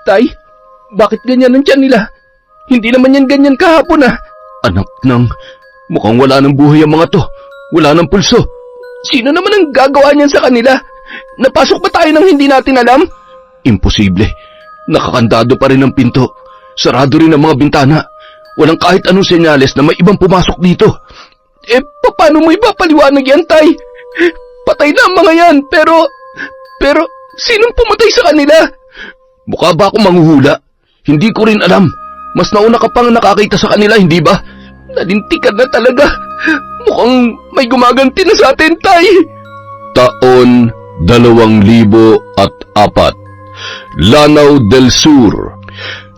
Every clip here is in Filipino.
Tay, bakit ganyan ang tiyan nila? Hindi naman yan ganyan kahapon ah. Anak ng, mukhang wala ng buhay ang mga to. Wala ng pulso. Sino naman ang gagawa niyan sa kanila? Napasok ba tayo nang hindi natin alam? Imposible. Nakakandado pa rin ang pinto. Sarado rin ang mga bintana. Walang kahit anong senyales na may ibang pumasok dito. Paano mo ipapaliwanag yan, Tay? Patay na ang mga yan, pero sinong pumatay sa kanila? Mukha ba akong manghuhula? Hindi ko rin alam. Mas nauna ka pang nakakita sa kanila, hindi ba? Nalintikan na talaga. Mukhang may gumaganti na sa atin, Tay. Taon 2004. Lanao del Sur.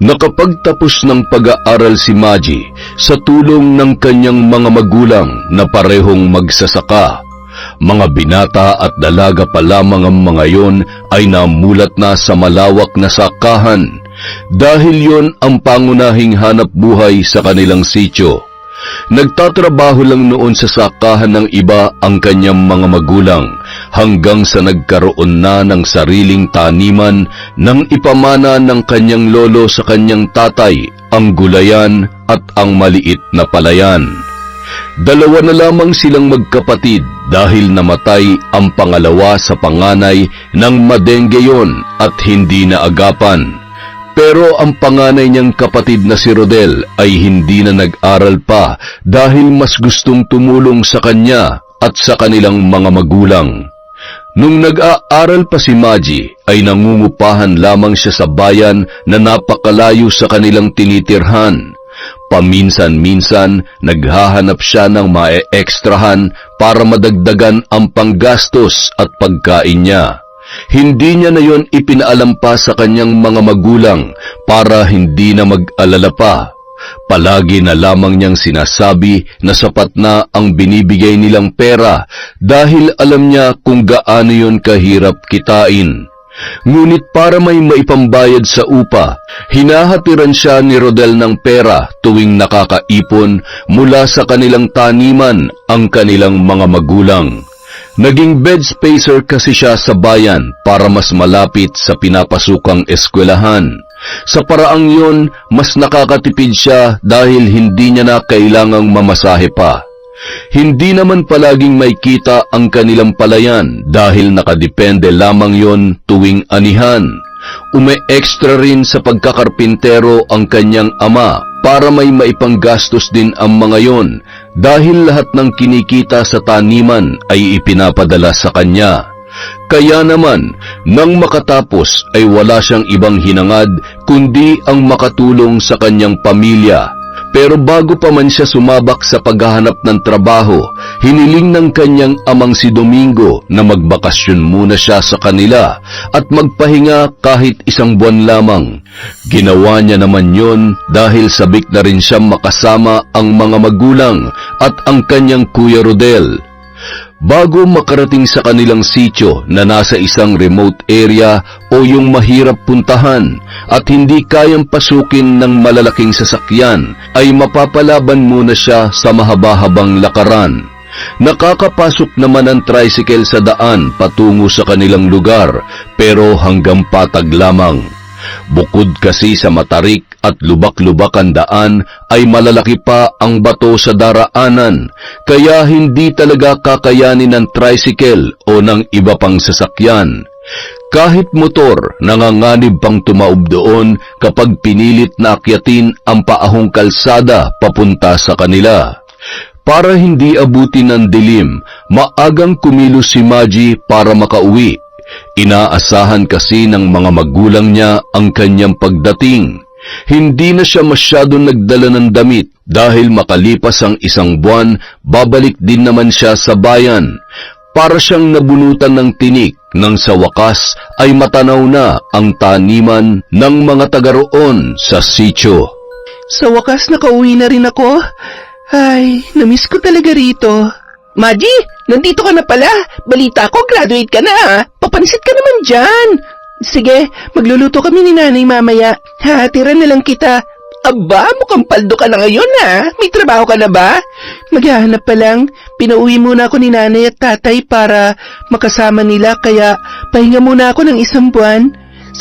Nakapagtapos ng pag-aaral si Maji sa tulong ng kanyang mga magulang na parehong magsasaka. Mga binata at dalaga pa lamang ang mga yon ay namulat na sa malawak na sakahan dahil yon ang pangunahing hanap buhay sa kanilang sityo. Nagtatrabaho lang noon sa sakahan ng iba ang kanyang mga magulang hanggang sa nagkaroon na ng sariling taniman nang ipamana ng kanyang lolo sa kanyang tatay ang gulayan at ang maliit na palayan. Dalawa na lamang silang magkapatid dahil namatay ang pangalawa sa panganay ng madengge yon at hindi naagapan. Pero ang panganay niyang kapatid na si Rodel ay hindi na nag-aral pa dahil mas gustong tumulong sa kanya at sa kanilang mga magulang. Nung nag-aaral pa si Maji ay nangungupahan lamang siya sa bayan na napakalayo sa kanilang tinitirhan. Paminsan-minsan naghahanap siya ng mae-ekstrahan para madagdagan ang panggastos at pagkain niya. Hindi niya na yon ipinaalam pa sa kanyang mga magulang para hindi na mag-alala pa. Palagi na lamang niyang sinasabi na sapat na ang binibigay nilang pera dahil alam niya kung gaano yon kahirap kitain. Ngunit para may maipambayad sa upa, hinahatiran siya ni Rodel ng pera tuwing nakakaipon mula sa kanilang taniman ang kanilang mga magulang. Naging bed spacer kasi siya sa bayan para mas malapit sa pinapasukang eskwelahan. Sa paraang yon, mas nakakatipid siya dahil hindi niya na kailangang mamasahe pa. Hindi naman palaging may kita ang kanilang palayan dahil nakadepende lamang yon tuwing anihan. Ume-extra rin sa pagkakarpintero ang kanyang ama para may maipanggastos din ang mga yon dahil lahat ng kinikita sa taniman ay ipinapadala sa kanya. Kaya naman, nang makatapos ay wala siyang ibang hinangad kundi ang makatulong sa kanyang pamilya. Pero bago pa man siya sumabak sa paghahanap ng trabaho, hiniling ng kanyang amang si Domingo na magbakasyon muna siya sa kanila at magpahinga kahit isang buwan lamang. Ginawa niya naman yon dahil sabik na rin siyang makasama ang mga magulang at ang kanyang Kuya Rodel. Bago makarating sa kanilang sityo na nasa isang remote area o yung mahirap puntahan at hindi kayang pasukin ng malalaking sasakyan, ay mapapalaban muna siya sa mahaba-habang lakaran. Nakakapasok naman ang tricycle sa daan patungo sa kanilang lugar pero hanggang patag lamang. Bukod kasi sa matarik at lubak-lubak ang daan, ay malalaki pa ang bato sa daraanan, kaya hindi talaga kakayanin ng tricycle o ng iba pang sasakyan. Kahit motor, nanganganib pang tumaob doon kapag pinilit na akyatin ang paahong kalsada papunta sa kanila. Para hindi abutin ng dilim, maagang kumilos si Maji para makauwi. Inaasahan kasi ng mga magulang niya ang kanyang pagdating. Hindi na siya masyadong nagdala ng damit dahil makalipas ang isang buwan, babalik din naman siya sa bayan. Para siyang nabunutan ng tinik nang sa wakas ay matanaw na ang taniman ng mga taga roon sa sityo. Sa wakas nakauwi na rin ako. Ay, namiss ko talaga rito. Maji, nandito ka na pala. Balita ko, graduate ka na. Papansit ka naman dyan. Sige, magluluto kami ni nanay mamaya. Hatiran na lang kita. Aba, mukhang paldo ka na ngayon May trabaho ka na ba? Maghahanap pa lang. Pinauwi muna ako ni nanay at tatay para makasama nila kaya pahinga muna ako ng isang buwan.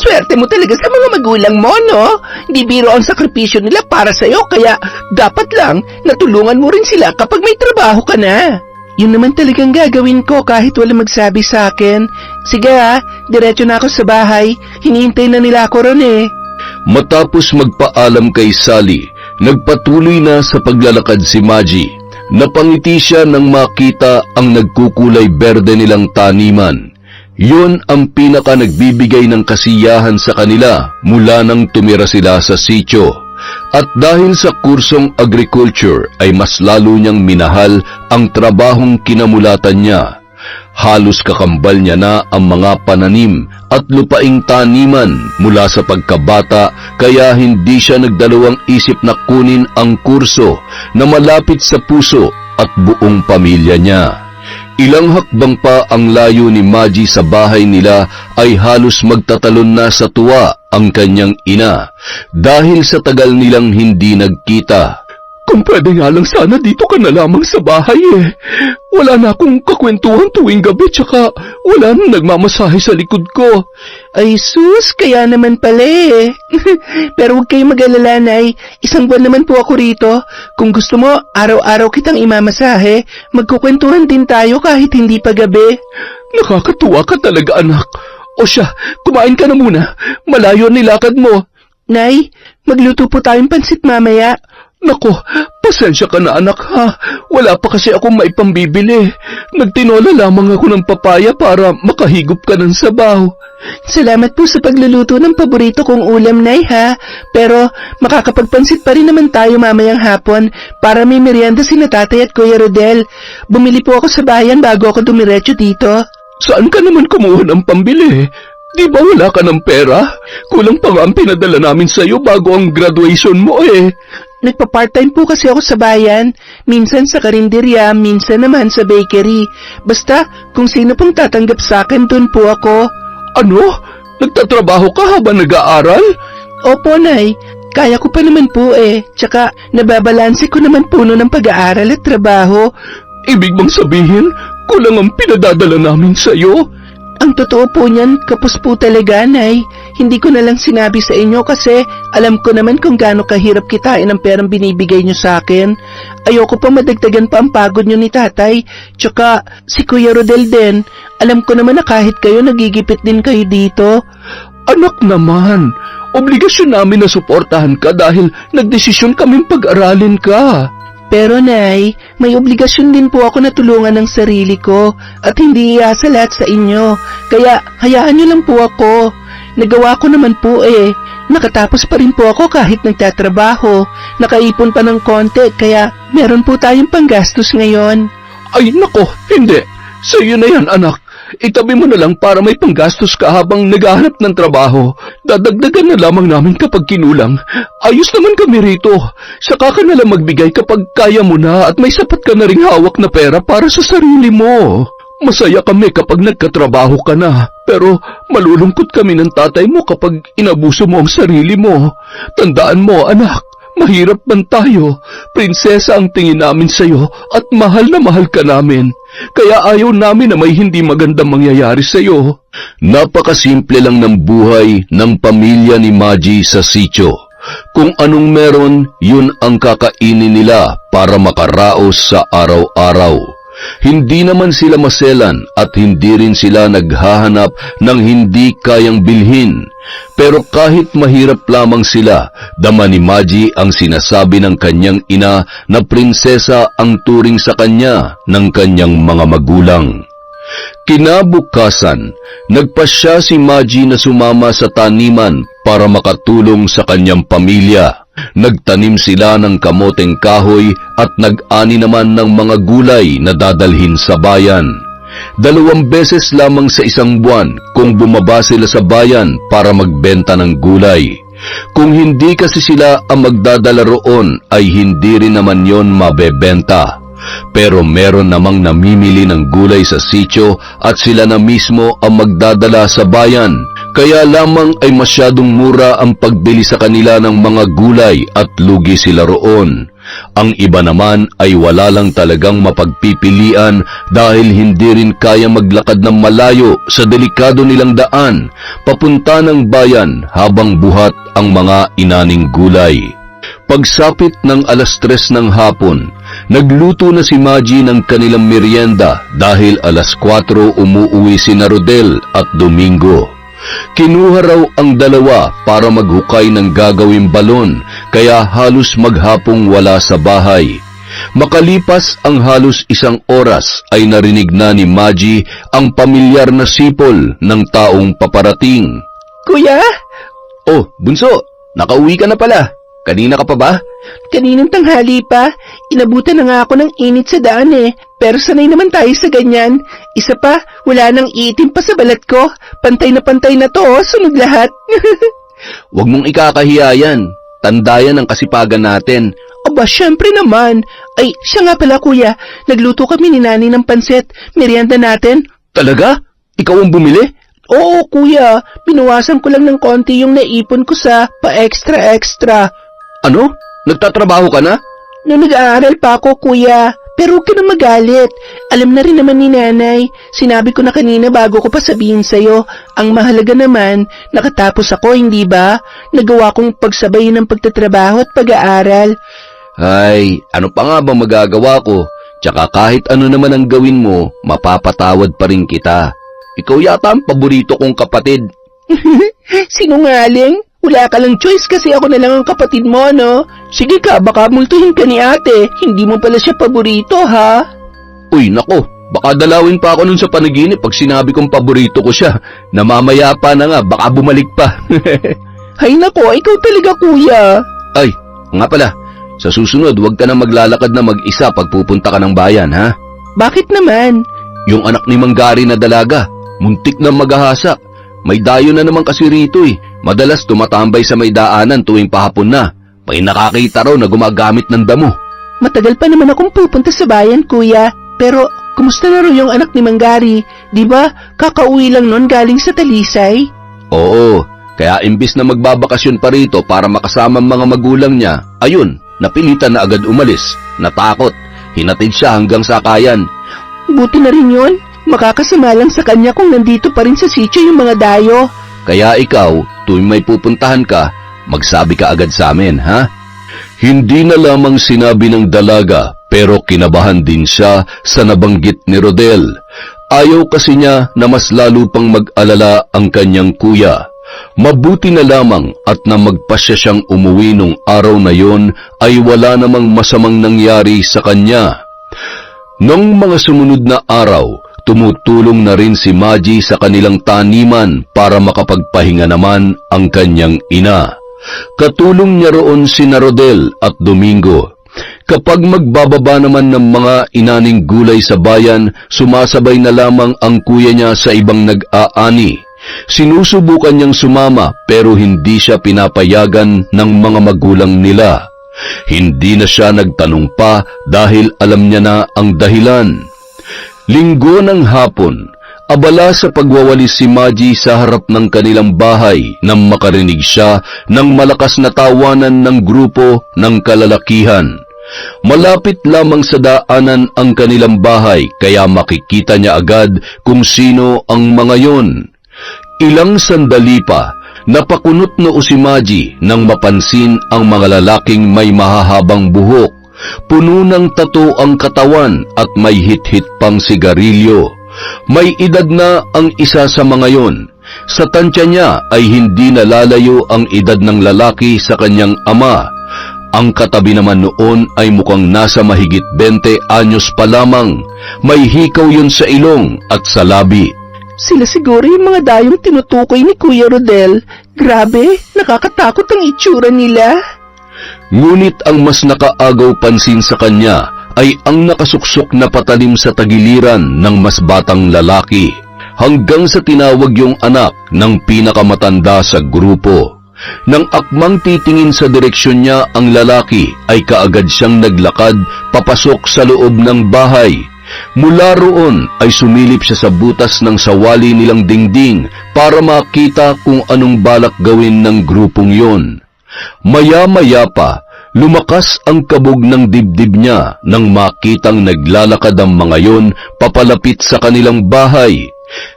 Swerte mo talaga sa mga magulang mo, no? Di biro ang sakripisyo nila para sa'yo, kaya dapat lang natulungan mo rin sila kapag may trabaho ka na. Yun naman talagang gagawin ko kahit wala magsabi sa akin. Sige diretso na ako sa bahay. Hinihintay na nila ako ron eh. Matapos magpaalam kay Sally, nagpatuloy na sa paglalakad si Maji. Napangiti siya nang makita ang nagkukulay berde nilang taniman. Yun ang pinaka nagbibigay ng kasiyahan sa kanila mula nang tumira sila sa sitio. At dahil sa kursong agriculture ay mas lalo niyang minahal ang trabahong kinamulatan niya. Halos kakambal niya na ang mga pananim at lupaing taniman mula sa pagkabata, kaya hindi siya nagdalawang isip na kunin ang kurso na malapit sa puso at buong pamilya niya. Ilang hakbang pa ang layo ni Maji sa bahay nila ay halos magtatalon na sa tuwa ang kanyang ina dahil sa tagal nilang hindi nagkita. Kung pwede nga lang sana dito ka na lamang sa bahay eh. Wala na akong kakwentuhan tuwing gabi, tsaka wala nang nagmamasahe sa likod ko. Ay sus, kaya naman pala eh. Pero huwag kayong mag-alala, Nay. Isang buwan naman po ako rito. Kung gusto mo, araw-araw kitang imamasahe. Magkukwentuhan din tayo kahit hindi pa gabi. Nakakatuwa ka talaga, anak. O siya, kumain ka na muna. Malayo ang nilakad mo. Nay, magluto po tayong pansit mamaya. Nako, pasensya ka na anak ha. Wala pa kasi akong maipambibili. Nagtinola lamang ako ng papaya para makahigop ka ng sabaw. Salamat po sa pagluluto ng paborito kong ulam, Nay, ha? Pero makakapagpansit pa rin naman tayo mamayang hapon para may merienda sina Tatay at Kuya Rodel. Bumili po ako sa bayan bago ako dumiretso dito. Saan ka naman kumuha ng pambili? Di ba wala ka ng pera? Kulang pa nga ang pinadala namin sa'yo bago ang graduation mo eh. Nagpa-part-time po kasi ako sa bayan. Minsan sa karinderya, minsan naman sa bakery. Basta, kung sino pong tatanggap sa akin, dun po ako. Ano? Nagtatrabaho ka habang nag-aaral? Opo, Nay. Kaya ko pa naman po eh. Tsaka, nababalanse ko naman puno ng pag-aaral at trabaho. Ibig bang sabihin, kulang ang pinadadala namin sa'yo? Ang totoo po niyan, kapos po talaga, Nay. Hindi ko na lang sinabi sa inyo kasi alam ko naman kung gaano kahirap kitain ang perang binibigay niyo sa akin. Ayoko pa madagdagan pa ang pagod niyo ni Tatay. Tsaka si Kuya Rodel din. Alam ko naman na kahit kayo nagigipit din kayo dito. Anak naman, obligasyon namin na suportahan ka dahil nagdesisyon kaming pag-aralin ka. Pero Nay, may obligasyon din po ako na tulungan ng sarili ko at hindi iasa lahat sa inyo. Kaya hayaan niyo lang po ako. Nagawa ko naman po eh. Nakatapos pa rin po ako kahit nagtatrabaho. Nakaipon pa ng konti kaya meron po tayong panggastos ngayon. Ay nako, hindi. Sa'yo na yan anak. Itabi mo na lang para may panggastos ka habang naghahanap ng trabaho. Dadagdagan na lamang namin kapag kinulang. Ayos naman kami rito. Saka ka na lang magbigay kapag kaya mo na at may sapat ka na ring hawak na pera para sa sarili mo. Masaya kami kapag nagkatrabaho ka na, pero malulungkot kami ng tatay mo kapag inabuso mo ang sarili mo. Tandaan mo anak, mahirap man tayo. Prinsesa ang tingin namin sa'yo at mahal na mahal ka namin. Kaya ayaw namin na may hindi magandang mangyayari sa'yo. Napakasimple lang ng buhay ng pamilya ni Maji sa sitio. Kung anong meron, yun ang kakainin nila para makaraos sa araw-araw. Hindi naman sila maselan at hindi rin sila naghahanap ng hindi kayang bilhin. Pero kahit mahirap lamang sila, dama ni Maji ang sinasabi ng kanyang ina na prinsesa ang turing sa kanya ng kanyang mga magulang. Kinabukasan, nagpasya si Maji na sumama sa taniman para makatulong sa kanyang pamilya. Nagtanim sila ng kamoteng kahoy at nag-ani naman ng mga gulay na dadalhin sa bayan. 2 beses lamang sa isang buwan kung bumaba sila sa bayan para magbenta ng gulay. Kung hindi kasi sila ang magdadala roon ay hindi rin naman yon mabebenta. Pero meron namang namimili ng gulay sa sitio at sila na mismo ang magdadala sa bayan. Kaya lamang ay masyadong mura ang pagbili sa kanila ng mga gulay at lugi sila roon. Ang iba naman ay wala lang talagang mapagpipilian dahil hindi rin kaya maglakad ng malayo sa delikado nilang daan papunta ng bayan habang buhat ang mga inaning gulay. Pagsapit ng 3:00 ng hapon, nagluto na si Maggie ng kanilang merienda dahil 4:00 umuuwi sina Rodel at Domingo. Kinuha raw ang dalawa para maghukay ng gagawing balon kaya halos maghapong wala sa bahay. Makalipas ang halos 1 oras ay narinig na ni Maggie ang pamilyar na sipol ng taong paparating. Kuya? Oh, bunso, nakauwi ka na pala. Kanina ka pa ba? Kaninang tanghali pa, inabutan na nga ako ng init sa daan eh. Pero sanay naman tayo sa ganyan. Isa pa, wala nang itim pa sa balat ko. Pantay na to, sunog lahat. Huwag mong ikakahiya yan. Tanda yan ang kasipagan natin. Aba, syempre naman. Ay, siya nga pala kuya. Nagluto kami ni Nani ng pansit. Merienda natin. Talaga? Ikaw ang bumili? Oo, kuya. Binawasan ko lang ng konti yung naipon ko sa pa-extra-extra. Ano? Nagtatrabaho ka na? Noong nag-aaral pa ako, kuya. Pero huwag ka na magalit. Alam na rin naman ni nanay. Sinabi ko na kanina bago ko pa sabihin sa'yo. Ang mahalaga naman, nakatapos ako, hindi ba? Nagawa kong pagsabayin ng pagtatrabaho at pag-aaral. Ay, ano pa nga ba magagawa ko? Tsaka kahit ano naman ang gawin mo, mapapatawad pa rin kita. Ikaw yata ang paborito kong kapatid. Sinungaling? Wala ka lang choice kasi ako na lang ang kapatid mo, no? Sige ka, baka multuhin ka ni ate. Hindi mo pala siya paborito, ha? Uy, nako, baka dalawin pa ako nun sa panaginip pag sinabi kong paborito ko siya. Namamaya pa na nga, baka bumalik pa. Hay nako, ikaw talaga, kuya. Ay, nga pala, sa susunod huwag ka na maglalakad na mag-isa pag pupunta ka ng bayan, ha? Bakit naman? Yung anak ni Manggari na dalaga, muntik na maghahasa. May dayo na naman kasi rito eh. Madalas tumatambay sa may daanan tuwing pahapon na. May nakakita raw na gumagamit ng damo. Matagal pa naman akong pupunta sa bayan, kuya. Pero, kumusta na raw yung anak ni Manggari? Di ba, kakauwi lang nun galing sa Talisay? Oo, kaya imbis na magbabakasyon pa rito para makasama ang mga magulang niya, ayun, napilitan na agad umalis. Natakot, hinatid siya hanggang sakayan. Buti na rin yun. Makakasama lang sa kanya kung nandito pa rin sa sitio yung mga dayo. Kaya ikaw, tuwing may pupuntahan ka, magsabi ka agad sa amin, ha? Hindi na lamang sinabi ng dalaga, pero kinabahan din siya sa nabanggit ni Rodel. Ayaw kasi niya na mas lalo pang mag-alala ang kanyang kuya. Mabuti na lamang at na magpasya siyang umuwi nung araw na yon ay wala namang masamang nangyari sa kanya. Nung mga sumunod na araw, tumutulong na rin si Maggie sa kanilang taniman para makapagpahinga naman ang kanyang ina. Katulong niya roon sina Rodel at Domingo. Kapag magbababa naman ng mga inaning gulay sa bayan, sumasabay na lamang ang kuya niya sa ibang nag-aani. Sinusubukan niyang sumama pero hindi siya pinapayagan ng mga magulang nila. Hindi na siya nagtanong pa dahil alam niya na ang dahilan. Linggo ng hapon, abala sa pagwawalis si Maggie sa harap ng kanilang bahay nang makarinig siya ng malakas na tawanan ng grupo ng kalalakihan. Malapit lamang sa daanan ang kanilang bahay kaya makikita niya agad kung sino ang mga yon. Ilang sandali pa, napakunot noo si Maggie nang mapansin ang mga lalaking may mahahabang buhok. Puno ng tattoo ang katawan at may hit-hit pang sigarilyo. May edad na ang isa sa mga yon. Sa tansya niya ay hindi nalalayo ang edad ng lalaki sa kanyang ama. Ang katabi naman noon ay mukhang nasa mahigit 20 anyos pa lamang. May hikaw yun sa ilong at sa labi. Sila siguro yung mga dayong tinutukoy ni Kuya Rodel. Grabe, nakakatakot ang itsura nila. Ngunit ang mas nakaagaw pansin sa kanya ay ang nakasuksok na patalim sa tagiliran ng mas batang lalaki, hanggang sa tinawag yung anak ng pinakamatanda sa grupo. Nang akmang titingin sa direksyon niya ang lalaki, ay kaagad siyang naglakad papasok sa loob ng bahay. Mula roon ay sumilip siya sa butas ng sawali nilang dingding para makita kung anong balak gawin ng grupong yon. Maya-maya pa, Lumakas ang kabog ng dibdib niya nang makitang naglalakad ang mga yon papalapit sa kanilang bahay.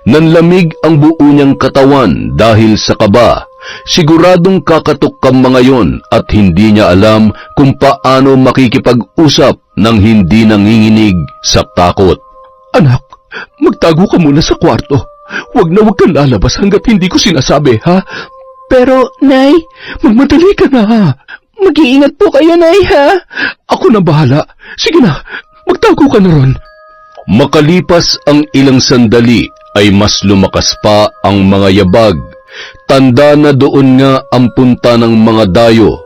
Nanlamig ang buo niyang katawan dahil sa kaba. Siguradong kakatok ang mga yon at hindi niya alam kung paano makikipag-usap nang hindi nanginginig sa takot. Anak, magtago ka muna sa kwarto. Huwag kang lalabas hanggat hindi ko sinasabi, ha? Pero, Nay, magmadali ka na, ha? Mag-iingat po kayo, Nay, ha? Ako na bahala. Sige na, magtago ka na ron. Makalipas ang ilang sandali ay mas lumakas pa ang mga yabag. Tanda na doon nga ang punta ng mga dayo.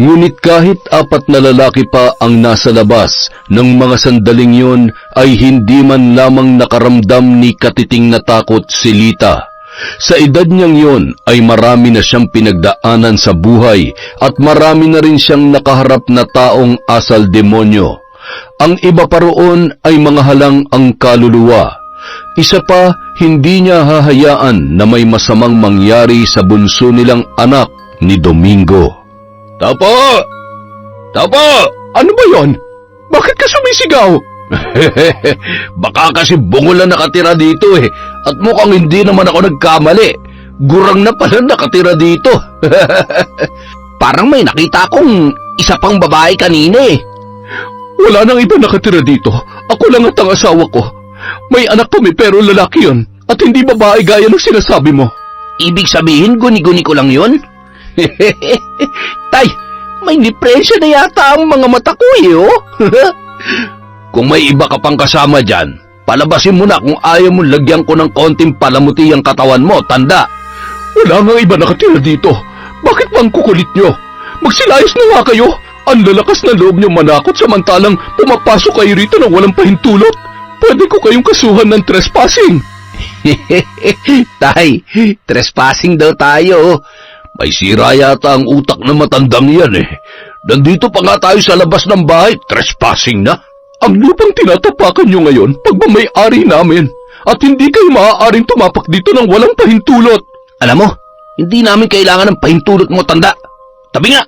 Ngunit kahit 4 na lalaki pa ang nasa labas ng mga sandaling yon ay hindi man lamang nakaramdam ni katiting na takot si Lita. Sa edad niyang yon ay marami na siyang pinagdaanan sa buhay at marami na rin siyang nakaharap na taong asal demonyo. Ang iba pa roon ay mga halang ang kaluluwa. Isa pa, hindi niya hahayaan na may masamang mangyari sa bunso nilang anak ni Domingo. Tapo! Tapo! Ano ba yon? Bakit ka sumisigaw? Baka kasi bungol na nakatira dito at mukhang hindi naman ako nagkamali. Gurang na pala nakatira dito. Parang may nakita akong isa pang babae kanina Wala nang iba nakatira dito. Ako lang at ang asawa ko. May anak kami pero lalaki yon at hindi babae gaya ng sinasabi mo. Ibig sabihin, guni-guni ko lang yun? Tay, may depresya na yata ang mga mata ko Kung may iba ka pang kasama dyan, palabasin mo na kung ayaw mo lagyan ko ng konting palamuti ang katawan mo, tanda. Wala nga iba nakatira dito. Bakit bang kukulit nyo? Magsilayas na nga kayo. Ang lalakas na loob nyo manakot samantalang pumapasok kayo rito nang walang pahintulot. Pwede ko kayong kasuhan ng trespassing. Tay, trespassing daw tayo. May sira yata ang utak na matandang yan Nandito pa nga tayo sa labas ng bahay, trespassing na. Ang lupang tinatapakan nyo ngayon, pagmamay-ari namin. At hindi kayo maaaring tumapak dito nang walang pahintulot. Alam mo, hindi namin kailangan ng pahintulot mo, tanda. Tabi nga!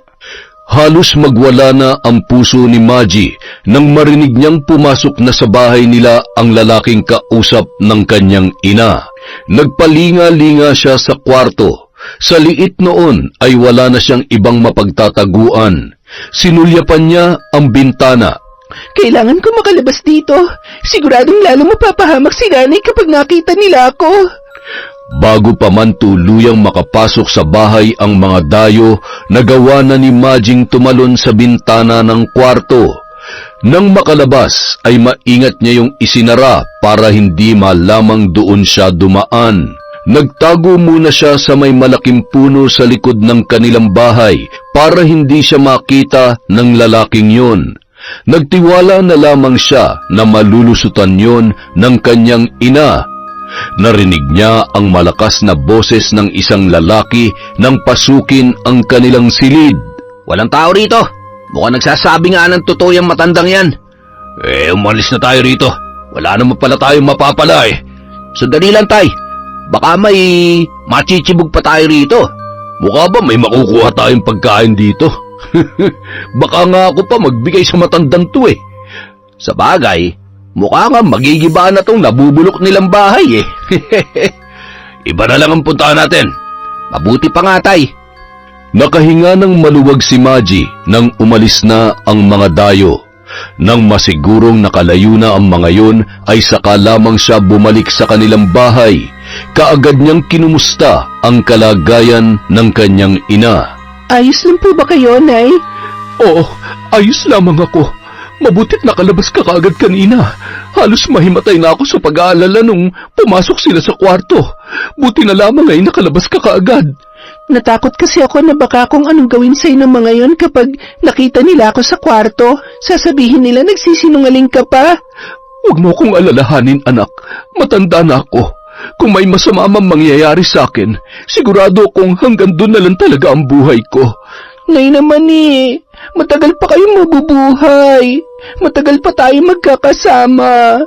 Halos magwala na ang puso ni Maggie nang marinig niyang pumasok na sa bahay nila ang lalaking kausap ng kanyang ina. Nagpalinga-linga siya sa kwarto. Sa liit noon ay wala na siyang ibang mapagtataguan. Sinulyapan niya ang bintana. Kailangan ko makalabas dito. Siguradong lalo mapapahamak si nanay kapag nakita nila ako. Bago pa man tuluyang makapasok sa bahay ang mga dayo, nagawa na ni Majing tumalon sa bintana ng kwarto. Nang makalabas ay maingat niya yung isinara para hindi malamang doon siya dumaan. Nagtago muna siya sa may malaking puno sa likod ng kanilang bahay para hindi siya makita ng lalaking yon. Nagtiwala na lamang siya na malulusutan yon ng kanyang ina. Narinig niya ang malakas na boses ng isang lalaki nang pasukin ang kanilang silid. Walang tao rito. Mukhang nagsasabi nga ng totoo yung matandang yan. Umalis na tayo rito. Wala naman pala tayong mapapala Sandali lang, tay. Baka may machichibog pa tayo rito. Mukha ba may makukuha tayong pagkain dito? Baka nga ako pa magbigay sa matandang to Sa bagay, mukha nga magigiba na tong nabubulok nilang bahay Iba na lang ang puntahan natin. Mabuti pa nga, tay. Nakahinga ng maluwag si Maggie nang umalis na ang mga dayo. Nang masigurong nakalayo na ang mga yon ay saka lamang siya bumalik sa kanilang bahay. Kaagad niyang kinumusta ang kalagayan ng kanyang ina. Ayos lang po ba kayo, Nay? Oo, ayos lamang ako. Mabutit nakalabas ka kaagad kanina. Halos mahimatay na ako sa pag-aalala nung pumasok sila sa kwarto. Buti na lamang ay nakalabas ka kaagad. Natakot kasi ako na baka kung anong gawin sa'yo ng mga yon kapag nakita nila ako sa kwarto. Sasabihin nila nagsisinungaling ka pa. Huwag mo kong alalahanin, anak. Matanda na ako. Kung may masama mang mangyayari sa akin, sigurado kong hanggang doon na lang talaga ang buhay ko. Nay naman matagal pa kayong mabubuhay. Matagal pa tayo magkakasama.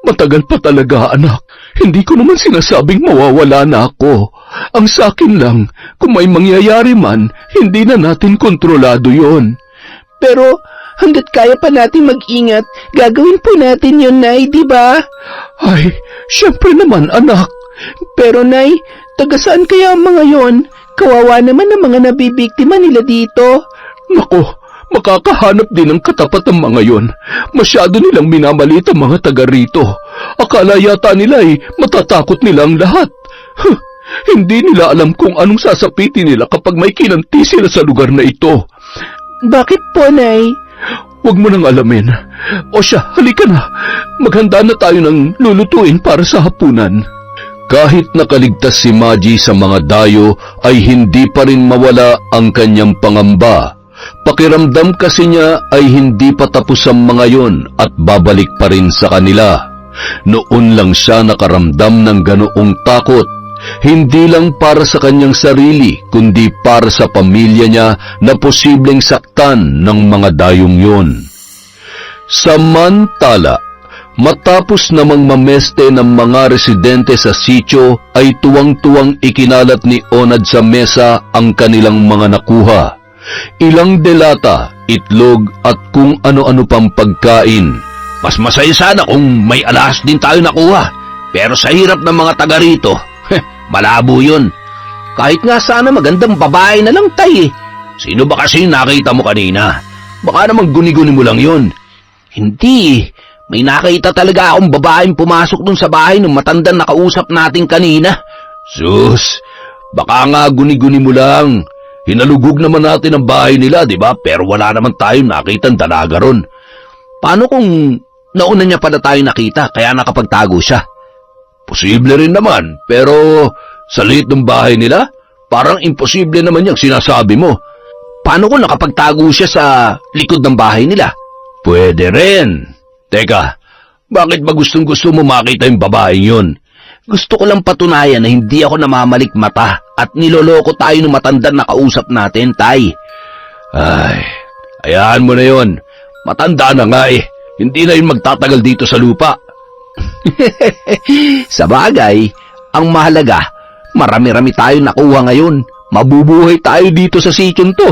Matagal pa talaga, anak. Hindi ko naman sinasabing mawawala na ako. Ang sakin lang, kung may mangyayari man, hindi na natin kontrolado yon. Pero hanggat kaya pa natin mag-ingat, gagawin po natin yun, Nay, di ba? Ay, syempre naman, anak. Pero Nay, taga saan kaya ang mga yon? Kawawa naman ang mga nabibiktima nila dito. Nako, makakahanap din ng katapat ang mga yon. Masyado nilang minamalit ang mga taga rito. Akala yata nila matatakot nila ang lahat. Huh, hindi nila alam kung anong sasapitin nila kapag may kinanti sila sa lugar na ito. Bakit po, Nay? Huwag mo nang alamin. O siya, halika na. Maghanda na tayo ng lulutuin para sa hapunan. Kahit nakaligtas si Maji sa mga dayo, ay hindi pa rin mawala ang kanyang pangamba. Pakiramdam kasi niya ay hindi pa tapos ang mga yon at babalik pa rin sa kanila. Noon lang siya nakaramdam ng ganoong takot. Hindi lang para sa kanyang sarili, kundi para sa pamilya niya na posibleng saktan ng mga dayong yon. Samantala, matapos namang mameste ng mga residente sa sitio, ay tuwang-tuwang ikinalat ni Onad sa mesa ang kanilang mga nakuha. Ilang delata, itlog at kung ano-ano pang pagkain. Mas masaya sana kung may alahas din tayo nakuha. Pero sa hirap ng mga taga rito, malabo yun. Kahit nga sana magandang babae na lang, Tay. Sino ba kasi nakita mo kanina? Baka naman guni-guni mo lang yun. Hindi. May nakita talaga akong babaeng pumasok dun sa bahay ng matandang nakausap natin kanina. Sus, baka nga guni-guni mo lang. Hinalugog naman natin ang bahay nila, di ba? Pero wala naman tayong nakitang dalaga ron. Paano kung nauna niya pala tayo nakita kaya nakapagtago siya? Posible rin naman, pero sa liit ng bahay nila, parang imposible naman yung sinasabi mo. Paano kung nakapagtago siya sa likod ng bahay nila? Pwede rin. Teka, bakit ba gustong-gusto mo makita yung babaeng yun? Gusto ko lang patunayan na hindi ako namamalik mata at niloloko tayo ng matandang nakausap natin, Tay. Ay, hayaan mo na yun. Matanda na nga eh. Hindi na yun magtatagal dito sa lupa. Sa bagay, ang mahalaga, marami-rami tayo nakuha ngayon. Mabubuhay tayo dito sa sityon to.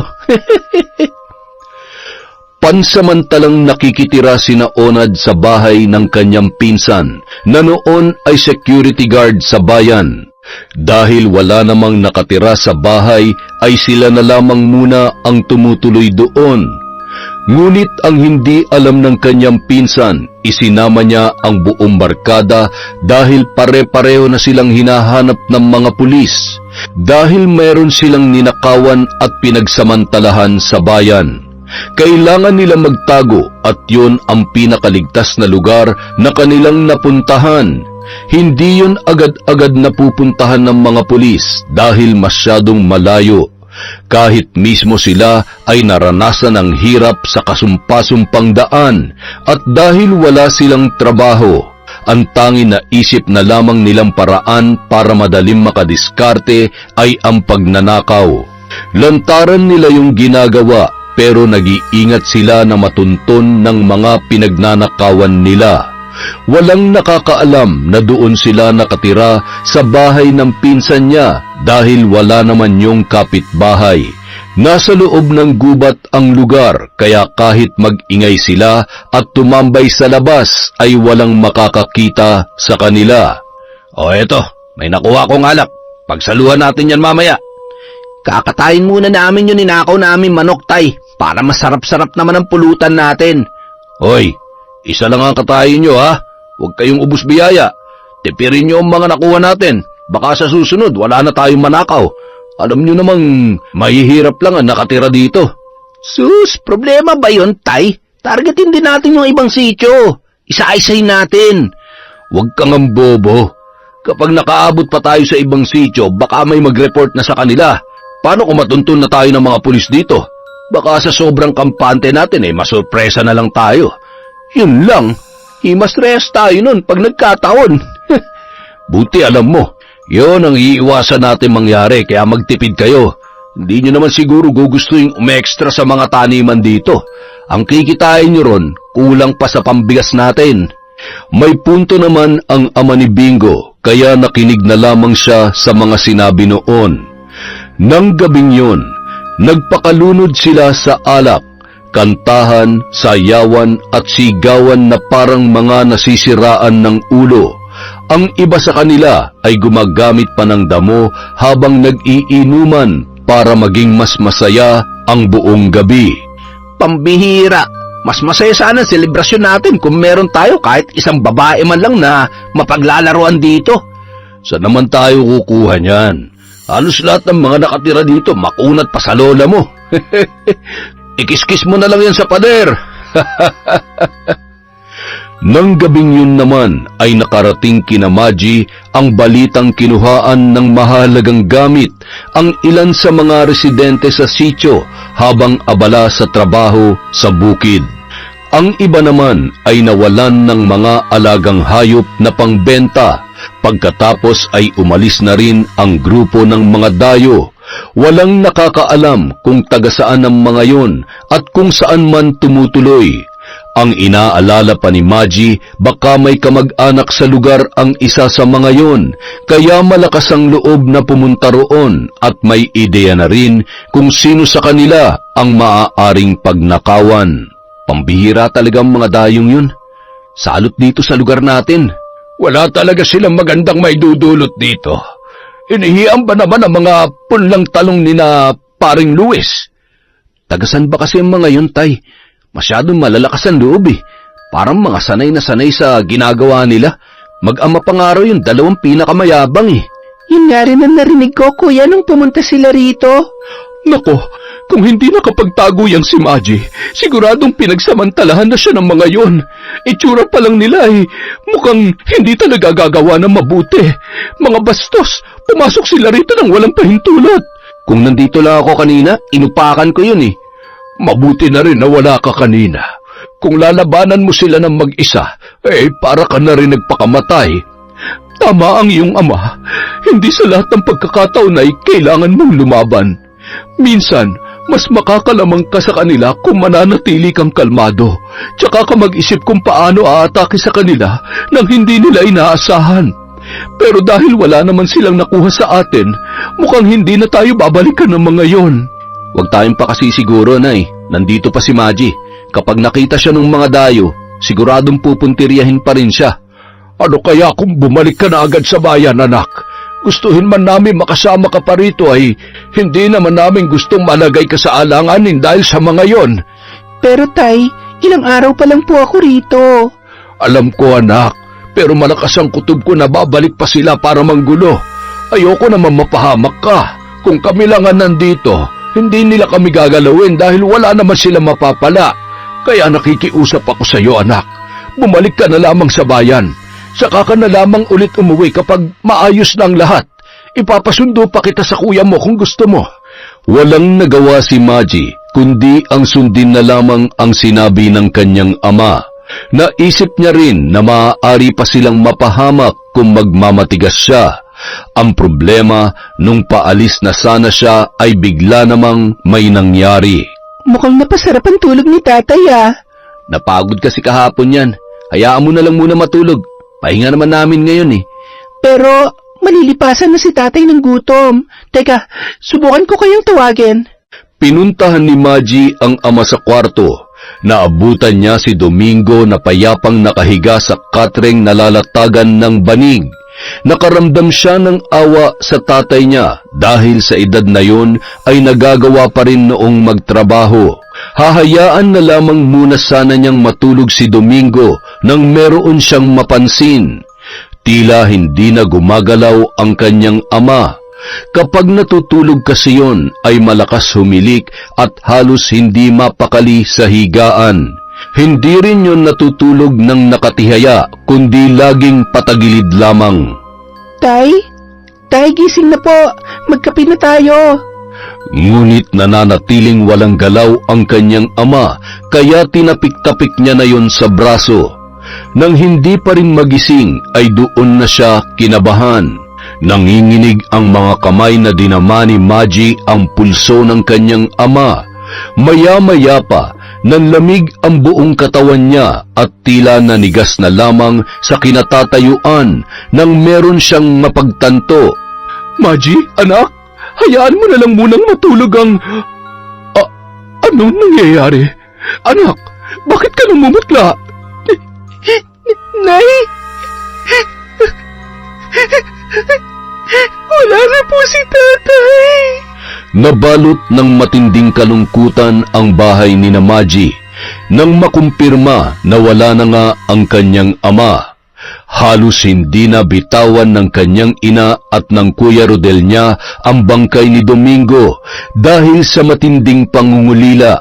Pansamantalang nakikitira sina Onad sa bahay ng kanyang pinsan na noon ay security guard sa bayan. Dahil wala namang nakatira sa bahay ay sila na lamang muna ang tumutuloy doon. Ngunit ang hindi alam ng kanyang pinsan, isinama niya ang buong barkada dahil pare-pareho na silang hinahanap ng mga pulis. Dahil mayroon silang ninakawan at pinagsamantalahan sa bayan. Kailangan nila magtago at yun ang pinakaligtas na lugar na kanilang napuntahan. Hindi yun agad-agad napupuntahan ng mga pulis dahil masyadong malayo. Kahit mismo sila ay naranasan ng hirap sa kasumpa-sumpang daan at dahil wala silang trabaho, ang tanging naisip na lamang nilang paraan para madaling makadiskarte ay ang pagnanakaw. Lantaran nila yung ginagawa pero nag-iingat sila na matunton ng mga pinagnanakawan nila. Walang nakakaalam na doon sila nakatira sa bahay ng pinsan niya dahil wala naman yung kapitbahay. Nasa loob ng gubat ang lugar kaya kahit mag-ingay sila at tumambay sa labas ay walang makakakita sa kanila. O eto, may nakuha kong alak. Pagsaluhan natin yan mamaya. Kakatayin muna namin yung ninakaw namin manok, Tay, para masarap-sarap naman ang pulutan natin. Hoy, isa lang ang katayin nyo ha. Huwag kayong ubus biyaya. Tipirin nyo ang mga nakuha natin. Baka sa susunod wala na tayong manakaw. Alam nyo namang mahihirap lang ang nakatira dito. Sus, problema ba yun, Tay? Targetin din natin yung ibang sityo. Isa-isahin natin. Huwag kang ang bobo. Kapag nakaabot pa tayo sa ibang sityo, baka may mag-report na sa kanila. Paano kung matuntun na tayo ng mga pulis dito? Baka sa sobrang kampante natin masurpresa na lang tayo. Yun lang, himas-rehas tayo nun pag nagkataon. Buti alam mo, yun ang iiwasan natin mangyari kaya magtipid kayo. Hindi nyo naman siguro gugustuhin umextra sa mga taniman dito. Ang kikitain nyo ron, kulang pa sa pambigas natin. May punto naman ang ama ni Bingo, kaya nakinig na lamang siya sa mga sinabi noon. Nang gabing yun, nagpakalunod sila sa alak. Kantahan, sayawan at sigawan na parang mga nasisiraan ng ulo. Ang iba sa kanila ay gumagamit pa ng damo habang nag-iinuman para maging mas masaya ang buong gabi. Pambihira! Mas masaya sana ang selebrasyon natin kung meron tayo kahit isang babae man lang na mapaglalaroan dito. Saan naman tayo kukuha niyan? Halos lahat ng mga nakatira dito makunat pa sa lola mo. Ikiskis mo na lang yan sa pader. Nang gabing yun naman ay nakarating kina Maji ang balitang kinuhaan ng mahalagang gamit ang ilan sa mga residente sa sitio habang abala sa trabaho sa bukid. Ang iba naman ay nawalan ng mga alagang hayop na pangbenta. Pagkatapos ay umalis na rin ang grupo ng mga dayo. Walang nakakaalam kung taga saan ang mga yon at kung saan man tumutuloy. Ang inaalala pa ni Maji, baka may kamag-anak sa lugar ang isa sa mga yon, kaya malakas ang loob na pumunta roon at may ideya na rin kung sino sa kanila ang maaaring pagnakawan. Pambihira talaga ang mga dayong yun. Salot dito sa lugar natin. Wala talaga silang magandang maidudulot dito. Inihiyan ba naman ang mga punlang talong ni na paring Luis? Tagasan ba kasi ang mga yun, Tay? Masyadong malalakas ang loob eh. Parang mga sanay na sanay sa ginagawa nila. Mag-ama pa nga raw yung dalawang pinakamayabang eh. Yun nga rin ang narinig ko, kuya, nung pumunta sila rito. Nako, kung hindi nakapagtago yang si Maji, siguradong pinagsamantalahan na siya ng mga yon. Itsura pa lang nila eh, mukhang hindi talaga gagawa ng mabuti. Mga bastos, pumasok sila rito nang walang pahintulot. Kung nandito lang ako kanina, inupakan ko yun eh. Mabuti na rin na wala ka kanina. Kung lalabanan mo sila ng mag-isa, para ka na rin nagpakamatay. Tama ang iyong ama, hindi sa lahat ng pagkakataon ay kailangan mong lumaban. Minsan, mas makakalamang ka sa kanila kung mananatili kang kalmado, tsaka ka mag-isip kung paano aatake sa kanila nang hindi nila inaasahan. Pero dahil wala naman silang nakuha sa atin, mukhang hindi na tayo babalikan ng mga yon. Huwag tayong pakasisiguro, Nay. Nandito pa si Maji. Kapag nakita siya ng mga dayo, siguradong pupuntiryahin pa rin siya. Ano kaya kung bumalik ka na agad sa bayan, anak? Gustuhin man namin makasama ka pa rito ay hindi naman namin gustong malagay ka sa alanganin dahil sa mga yon. Pero Tay, ilang araw pa lang po ako rito. Alam ko, anak, pero malakas ang kutob ko na babalik pa sila para manggulo. Ayoko naman mapahamak ka. Kung kami lang ang nandito, hindi nila kami gagalawin dahil wala naman sila mapapala. Kaya nakikiusap ako sa iyo, anak. Bumalik ka na lamang sa bayan. Saka ka na lamang ulit umuwi kapag maayos na ang lahat. Ipapasundo pa kita sa kuya mo kung gusto mo. Walang nagawa si Maji, kundi ang sundin na lamang ang sinabi ng kanyang ama. Naisip niya rin na maaari pa silang mapahamak kung magmamatigas siya. Ang problema, nung paalis na sana siya ay bigla namang may nangyari. Mukhang napasarap ang tulog ni tatay ah. Napagod kasi kahapon yan. Hayaan mo na lang muna matulog. Pahinga naman namin ngayon eh. Pero malilipasan na si tatay ng gutom. Teka, subukan ko kayong tawagin. Pinuntahan ni Maji ang ama sa kwarto. Naabutan niya si Domingo na payapang nakahiga sa katreng nalalatagan ng banig. Nakaramdam siya ng awa sa tatay niya dahil sa edad na yun ay nagagawa pa rin noong magtrabaho. Hahayaan na lamang muna sana niyang matulog si Domingo nang meron siyang mapansin. Tila hindi na gumagalaw ang kanyang ama. Kapag natutulog kasi yon ay malakas humilik at halos hindi mapakali sa higaan. Hindi rin yun natutulog ng nakatihaya, kundi laging patagilid lamang. Tay? Tay, gising na po. Magkape na tayo. Ngunit nananatiling walang galaw ang kanyang ama, kaya tinapik-tapik niya na yon sa braso. Nang hindi pa rin magising, ay doon na siya kinabahan. Nanginginig ang mga kamay na dinama ni Maji ang pulso ng kanyang ama. Maya-maya pa, nanlamig ang buong katawan niya at tila nanigas na lamang sa kinatatayuan nang meron siyang mapagtanto. Maji, anak, hayaan mo na lang munang matulog ang... anong nangyayari? Anak, bakit ka namumutla? Nay! Wala na po si tatay! Nabalot ng matinding kalungkutan ang bahay ni Maji nang makumpirma na wala na nga ang kanyang ama. Halos hindi na bitawan ng kanyang ina at ng Kuya Rodel niya ang bangkay ni Domingo dahil sa matinding pangungulila.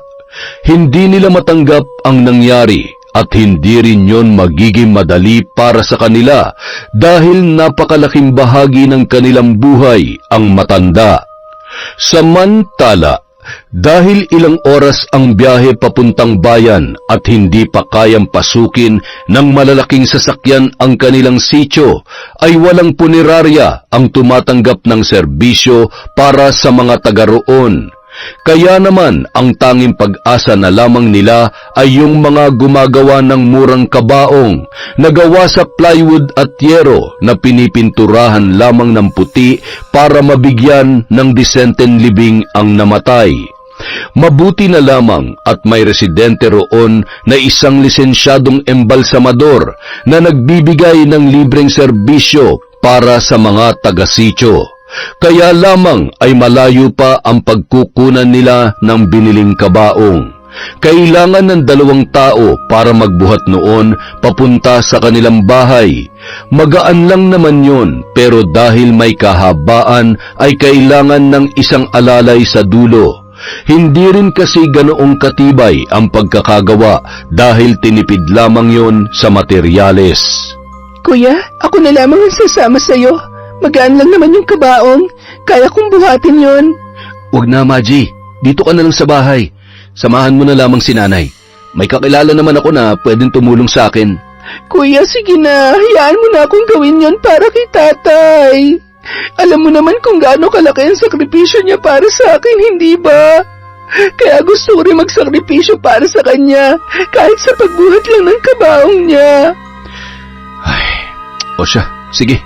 Hindi nila matanggap ang nangyari at hindi rin yon magiging madali para sa kanila dahil napakalaking bahagi ng kanilang buhay ang matanda. Samantala, dahil ilang oras ang biyahe papuntang bayan at hindi pa kayang pasukin ng malalaking sasakyan ang kanilang sityo, ay walang punerarya ang tumatanggap ng serbisyo para sa mga taga roon. Kaya naman ang tanging pag-asa na lamang nila ay yung mga gumagawa ng murang kabaong na gawa sa plywood at yero na pinipinturahan lamang ng puti para mabigyan ng disenteng libing ang namatay. Mabuti na lamang at may residente roon na isang lisensyadong embalsamador na nagbibigay ng libreng serbisyo para sa mga taga-sityo. Kaya lamang ay malayo pa ang pagkukunan nila ng biniling kabaong. Kailangan ng 2 tao para magbuhat noon papunta sa kanilang bahay. Magaan lang naman yun, pero dahil may kahabaan ay kailangan ng isang alalay sa dulo. Hindi rin kasi ganoong katibay ang pagkakagawa dahil tinipid lamang yon sa materyales. Kuya, ako na lamang ang sasama sa'yo. Magaan lang naman yung kabaong. Kaya kong buhatin yon. Huwag na, Maji. Dito ka na lang sa bahay. Samahan mo na lamang si nanay. May kakilala naman ako na pwedeng tumulong sa akin. Kuya, sige na. Hayaan mo na akong gawin yon para kay tatay. Alam mo naman kung gaano kalaki ang sakripisyo niya para sa akin, hindi ba? Kaya gusto ko rin magsakripisyo para sa kanya, kahit sa pagbuhat lang ng kabaong niya. Ay, o siya, sige.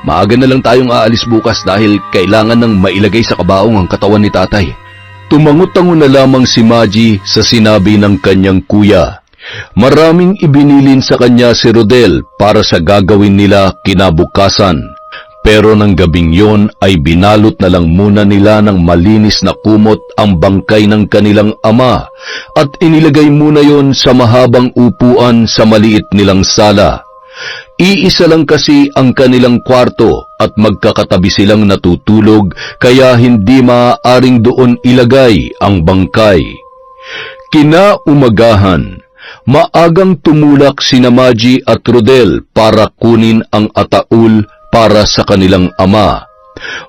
Maaga na lang tayong aalis bukas dahil kailangan ng mailagay sa kabaong ang katawan ni tatay. Tumangot-tango na lamang si Maji sa sinabi ng kanyang kuya. Maraming ibinilin sa kanya si Rodel para sa gagawin nila kinabukasan. Pero ng gabing yon ay binalot na lang muna nila ng malinis na kumot ang bangkay ng kanilang ama at inilagay muna yon sa mahabang upuan sa maliit nilang sala. Iisa lang kasi ang kanilang kwarto at magkakatabi silang natutulog kaya hindi maaaring doon ilagay ang bangkay. Kinaumagahan, maagang tumulak sina Maji at Rodel para kunin ang ataul para sa kanilang ama.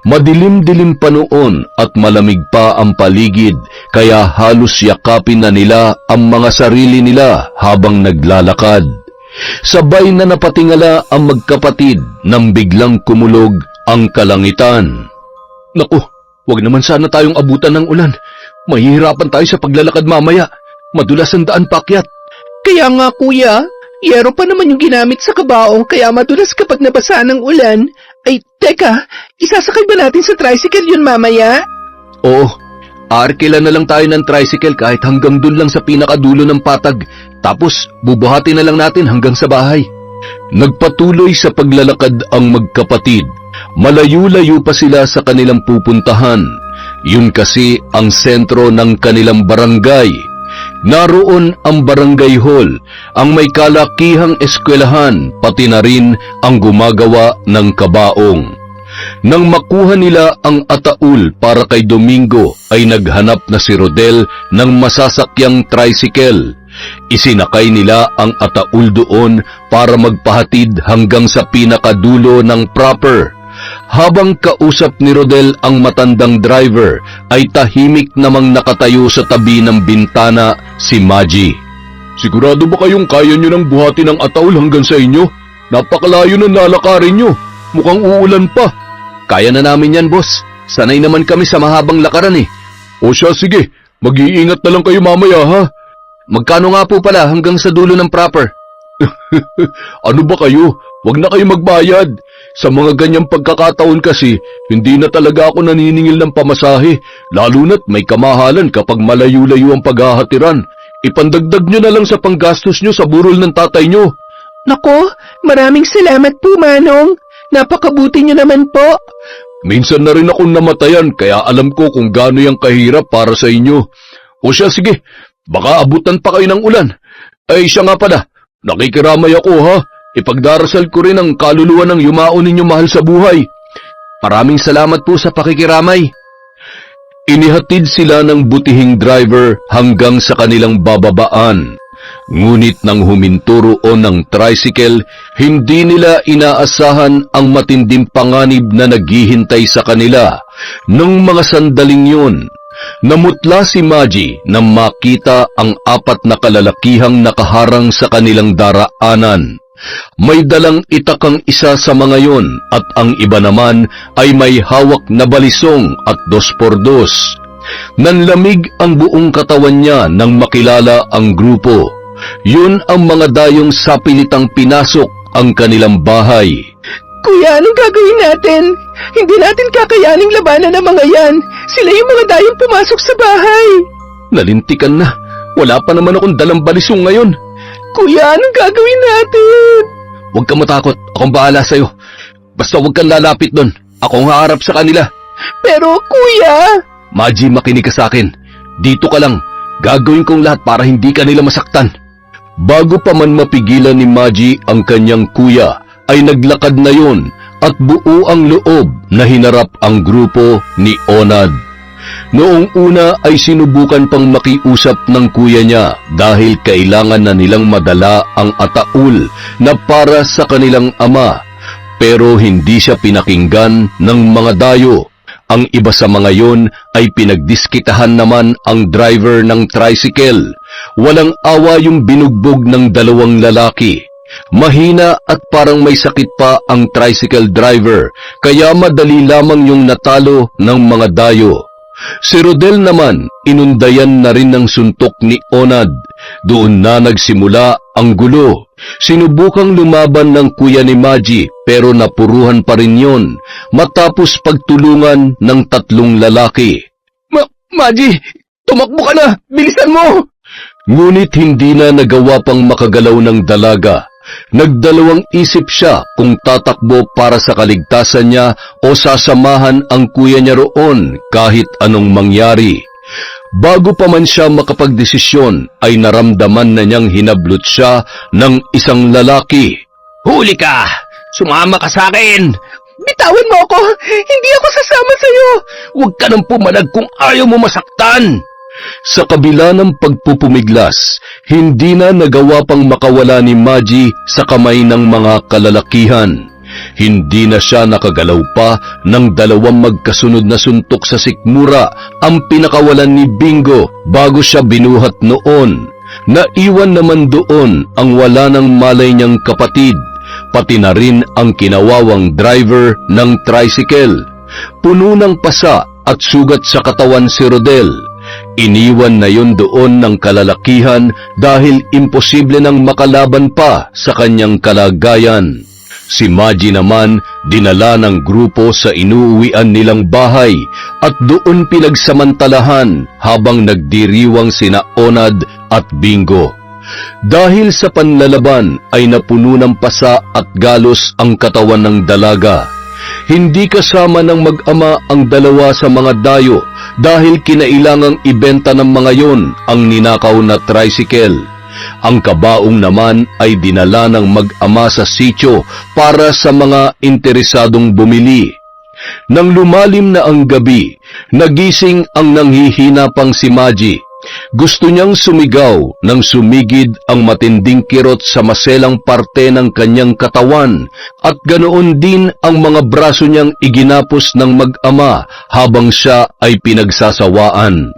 Madilim-dilim pa noon at malamig pa ang paligid kaya halos yakapin na nila ang mga sarili nila habang naglalakad. Sabay na napatingala ang magkapatid nang biglang kumulog ang kalangitan. Naku, wag naman sana tayong abutan ng ulan. Mahihirapan tayo sa paglalakad mamaya. Madulas ang daan paakyat. Kaya nga kuya, yero pa naman yung ginamit sa kabaong kaya madulas kapag nabasa ng ulan. Ay, teka, isasakay ba natin sa tricycle yun mamaya? Oo, arkila na lang tayo ng tricycle kahit hanggang dun lang sa pinakadulo ng patag. Tapos, bubuhatin na lang natin hanggang sa bahay. Nagpatuloy sa paglalakad ang magkapatid. Malayo-layo pa sila sa kanilang pupuntahan. Yun kasi ang sentro ng kanilang barangay. Naroon ang barangay hall, ang may kalakihang eskwelahan, pati na rin ang gumagawa ng kabaong. Nang makuha nila ang ataul para kay Domingo, ay naghanap na si Rodel ng masasakyang tricycle. Isinakay nila ang ataul doon para magpahatid hanggang sa pinakadulo ng proper. Habang kausap ni Rodel ang matandang driver, ay tahimik namang nakatayo sa tabi ng bintana si Maji. Sigurado ba kayong kaya nyo nang buhatin ang ataul hanggang sa inyo? Napakalayo na lalakarin nyo. Mukhang uulan pa. Kaya na namin yan, boss. Sanay naman kami sa mahabang lakaran eh. O siya, sige. Mag-iingat na lang kayo mamaya, ha? Magkano nga po pala hanggang sa dulo ng proper? Ano ba kayo? Huwag na kayo magbayad. Sa mga ganyang pagkakataon kasi, hindi na talaga ako naniningil ng pamasahe, lalo na't may kamahalan kapag malayo-layo ang paghahatiran. Ipandagdag nyo na lang sa panggastos nyo sa burol ng tatay nyo. Nako, maraming salamat po, Manong. Napakabuti niyo naman po. Minsan na rin akong namatayan kaya alam ko kung gaano yung kahirap para sa inyo. O siya, sige, baka abutan pa kayo ng ulan. Ay siya nga pala, nakikiramay ako ha. Ipagdarasal ko rin ang kaluluwa ng yumao ninyo mahal sa buhay. Maraming salamat po sa pakikiramay. Inihatid sila ng butihing driver hanggang sa kanilang bababaan. Ngunit nang huminto roon ng tricycle, hindi nila inaasahan ang matinding panganib na naghihintay sa kanila. Nang mga sandaling yun, namutla si Maji nang makita ang 4 na kalalakihang nakaharang sa kanilang daraanan. May dalang itak ang isa sa mga yon at ang iba naman ay may hawak na balisong at 2x2. Nanlamig ang buong katawan niya nang makilala ang grupo. Yun ang mga dayong sapilitang pinasok ang kanilang bahay. Kuya, anong gagawin natin? Hindi natin kakayaning labanan ng mga yan. Sila yung mga dayong pumasok sa bahay. Nalintikan na. Wala pa naman akong dalang balisong ngayon. Kuya, anong gagawin natin? Huwag kang matakot, akong bahala sa'yo. Basta huwag kang lalapit doon. Ako ang haharap sa kanila. Pero kuya... Maji, makinig ka sa akin. Dito ka lang. Gagawin kong lahat para hindi ka nila masaktan. Bago pa man mapigilan ni Maji ang kanyang kuya, ay naglakad na yon at buo ang loob na hinarap ang grupo ni Onad. Noong una ay sinubukan pang makiusap ng kuya niya dahil kailangan na nilang madala ang ataul na para sa kanilang ama, pero hindi siya pinakinggan ng mga dayo. Ang iba sa mga yon ay pinagdiskitahan naman ang driver ng tricycle. Walang awa yung binugbog ng 2 lalaki. Mahina at parang may sakit pa ang tricycle driver, kaya madali lamang yung natalo ng mga dayo. Si Rodel naman, inundayan na rin ng suntok ni Onad. Doon na nagsimula ang gulo. Sinubukang lumaban ng kuya ni Maji pero napuruhan pa rin yon matapos pagtulungan ng 3 lalaki. Maji, tumakbo ka na! Bilisan mo! Ngunit hindi na nagawa pang makagalaw ng dalaga. Nagdalawang isip siya kung tatakbo para sa kaligtasan niya o sasamahan ang kuya niya roon kahit anong mangyari. Bago pa man siya makapagdesisyon ay naramdaman na niyang hinablot siya ng isang lalaki. Huli ka! Sumama ka sa akin! Bitawan mo ako! Hindi ako sasama sa'yo! Huwag ka nang pumalag kung ayaw mo masaktan! Sa kabila ng pagpupumiglas, hindi na nagawa pang makawala ni Maji sa kamay ng mga kalalakihan. Hindi na siya nakagalaw pa ng 2 magkasunod na suntok sa sikmura ang pinakawalan ni Bingo bago siya binuhat noon. Naiwan naman doon ang wala ng malay niyang kapatid, pati na rin ang kinawawang driver ng tricycle. Puno ng pasa at sugat sa katawan si Rodel. Iniwan na yun doon ng kalalakihan dahil imposible nang makalaban pa sa kanyang kalagayan. Si Maji naman dinala ng grupo sa inuuwian nilang bahay at doon pinagsamantalahan habang nagdiriwang sina Onad at Bingo. Dahil sa panlalaban ay napuno ng pasa at galos ang katawan ng dalaga. Hindi kasama ng mag-ama ang 2 sa mga dayo dahil kinailangang ibenta ng mga yon ang ninakaw na tricycle. Ang kabaong naman ay dinala ng mag-ama sa sitio para sa mga interesadong bumili. Nang lumalim na ang gabi, nagising ang nanghihinapang si Maji. Gusto niyang sumigaw nang sumigid ang matinding kirot sa maselang parte ng kanyang katawan at ganoon din ang mga braso niyang iginapos ng mag-ama habang siya ay pinagsasawaan.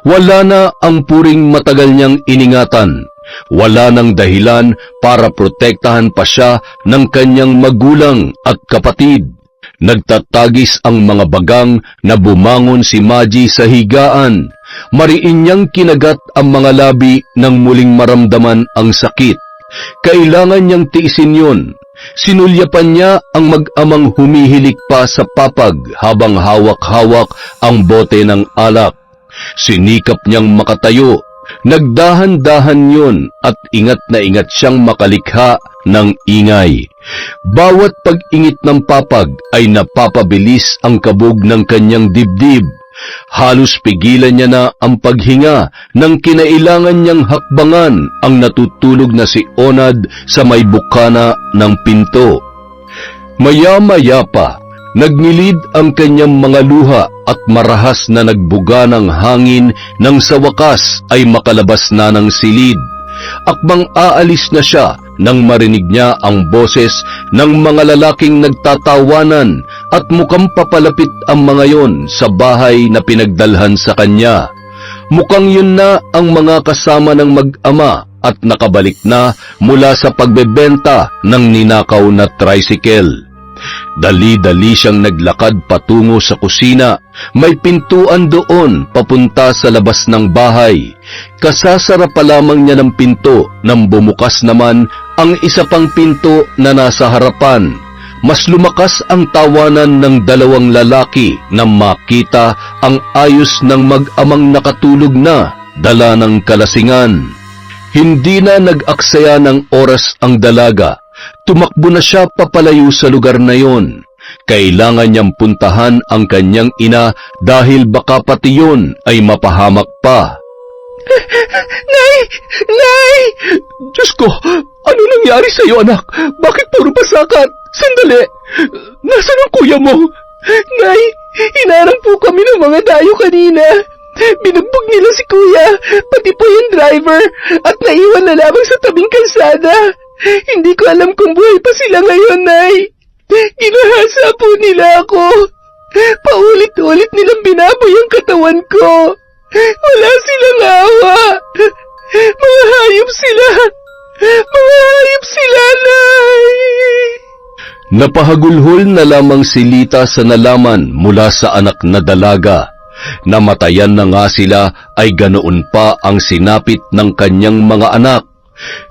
Wala na ang puring matagal niyang iningatan. Wala nang dahilan para protektahan pa siya ng kanyang magulang at kapatid. Nagtatagis ang mga bagang na bumangon si Maji sa higaan. Mariin niyang kinagat ang mga labi nang muling maramdaman ang sakit. Kailangan niyang tiisin yun. Sinulyapan niya ang mag-amang humihilik pa sa papag habang hawak-hawak ang bote ng alak. Sinikap niyang makatayo. Nagdahan-dahan yun at ingat na ingat siyang makalikha ng ingay. Bawat pag-ingit ng papag ay napapabilis ang kabog ng kanyang dibdib. Halos pigilan niya na ang paghinga nang kinailangan niyang hakbangan ang natutulog na si Onad sa may bukana ng pinto. Maya-maya pa, nagngilid ang kanyang mga luha at marahas na nagbuga ng hangin nang sa wakas ay makalabas na ng silid. Akbang aalis na siya nang marinig niya ang boses ng mga lalaking nagtatawanan at mukhang papalapit ang mga yon sa bahay na pinagdalhan sa kanya. Mukhang yun na ang mga kasama ng mag-ama at nakabalik na mula sa pagbebenta ng ninakaw na tricycle. Dali-dali siyang naglakad patungo sa kusina. May pintuan doon papunta sa labas ng bahay. Kasasara pa lamang niya ng pinto nang bumukas naman ang isa pang pinto na nasa harapan. Mas lumakas ang tawanan ng dalawang lalaki nang makita ang ayos ng mag-amang nakatulog na, dala ng kalasingan. Hindi na nag-aksaya ng oras ang dalaga. Tumakbo na siya papalayo sa lugar na yon. Kailangan niyang puntahan ang kanyang ina dahil baka pati yun ay mapahamak pa. Nay! Nay! Diyos ko, ano nangyari sa'yo, anak? Bakit puro pasakat? Sandali! Nasaan ang kuya mo? Nay, hinarang po kami ng mga dayo kanina. Binugbog nila si kuya, pati po yung driver, at naiwan na lamang sa tabing kalsada. Hindi ko alam kung buhay pa sila ngayon, Nay. Ginahasa po nila ako. Paulit-ulit nilang binaboy ang katawan ko. Wala silang awa. Mga hayop sila. Mga hayop sila, Nay. Napahagulhol na lamang si Lita sa nalaman mula sa anak na dalaga. Namatayan na nga sila ay ganoon pa ang sinapit ng kanyang mga anak.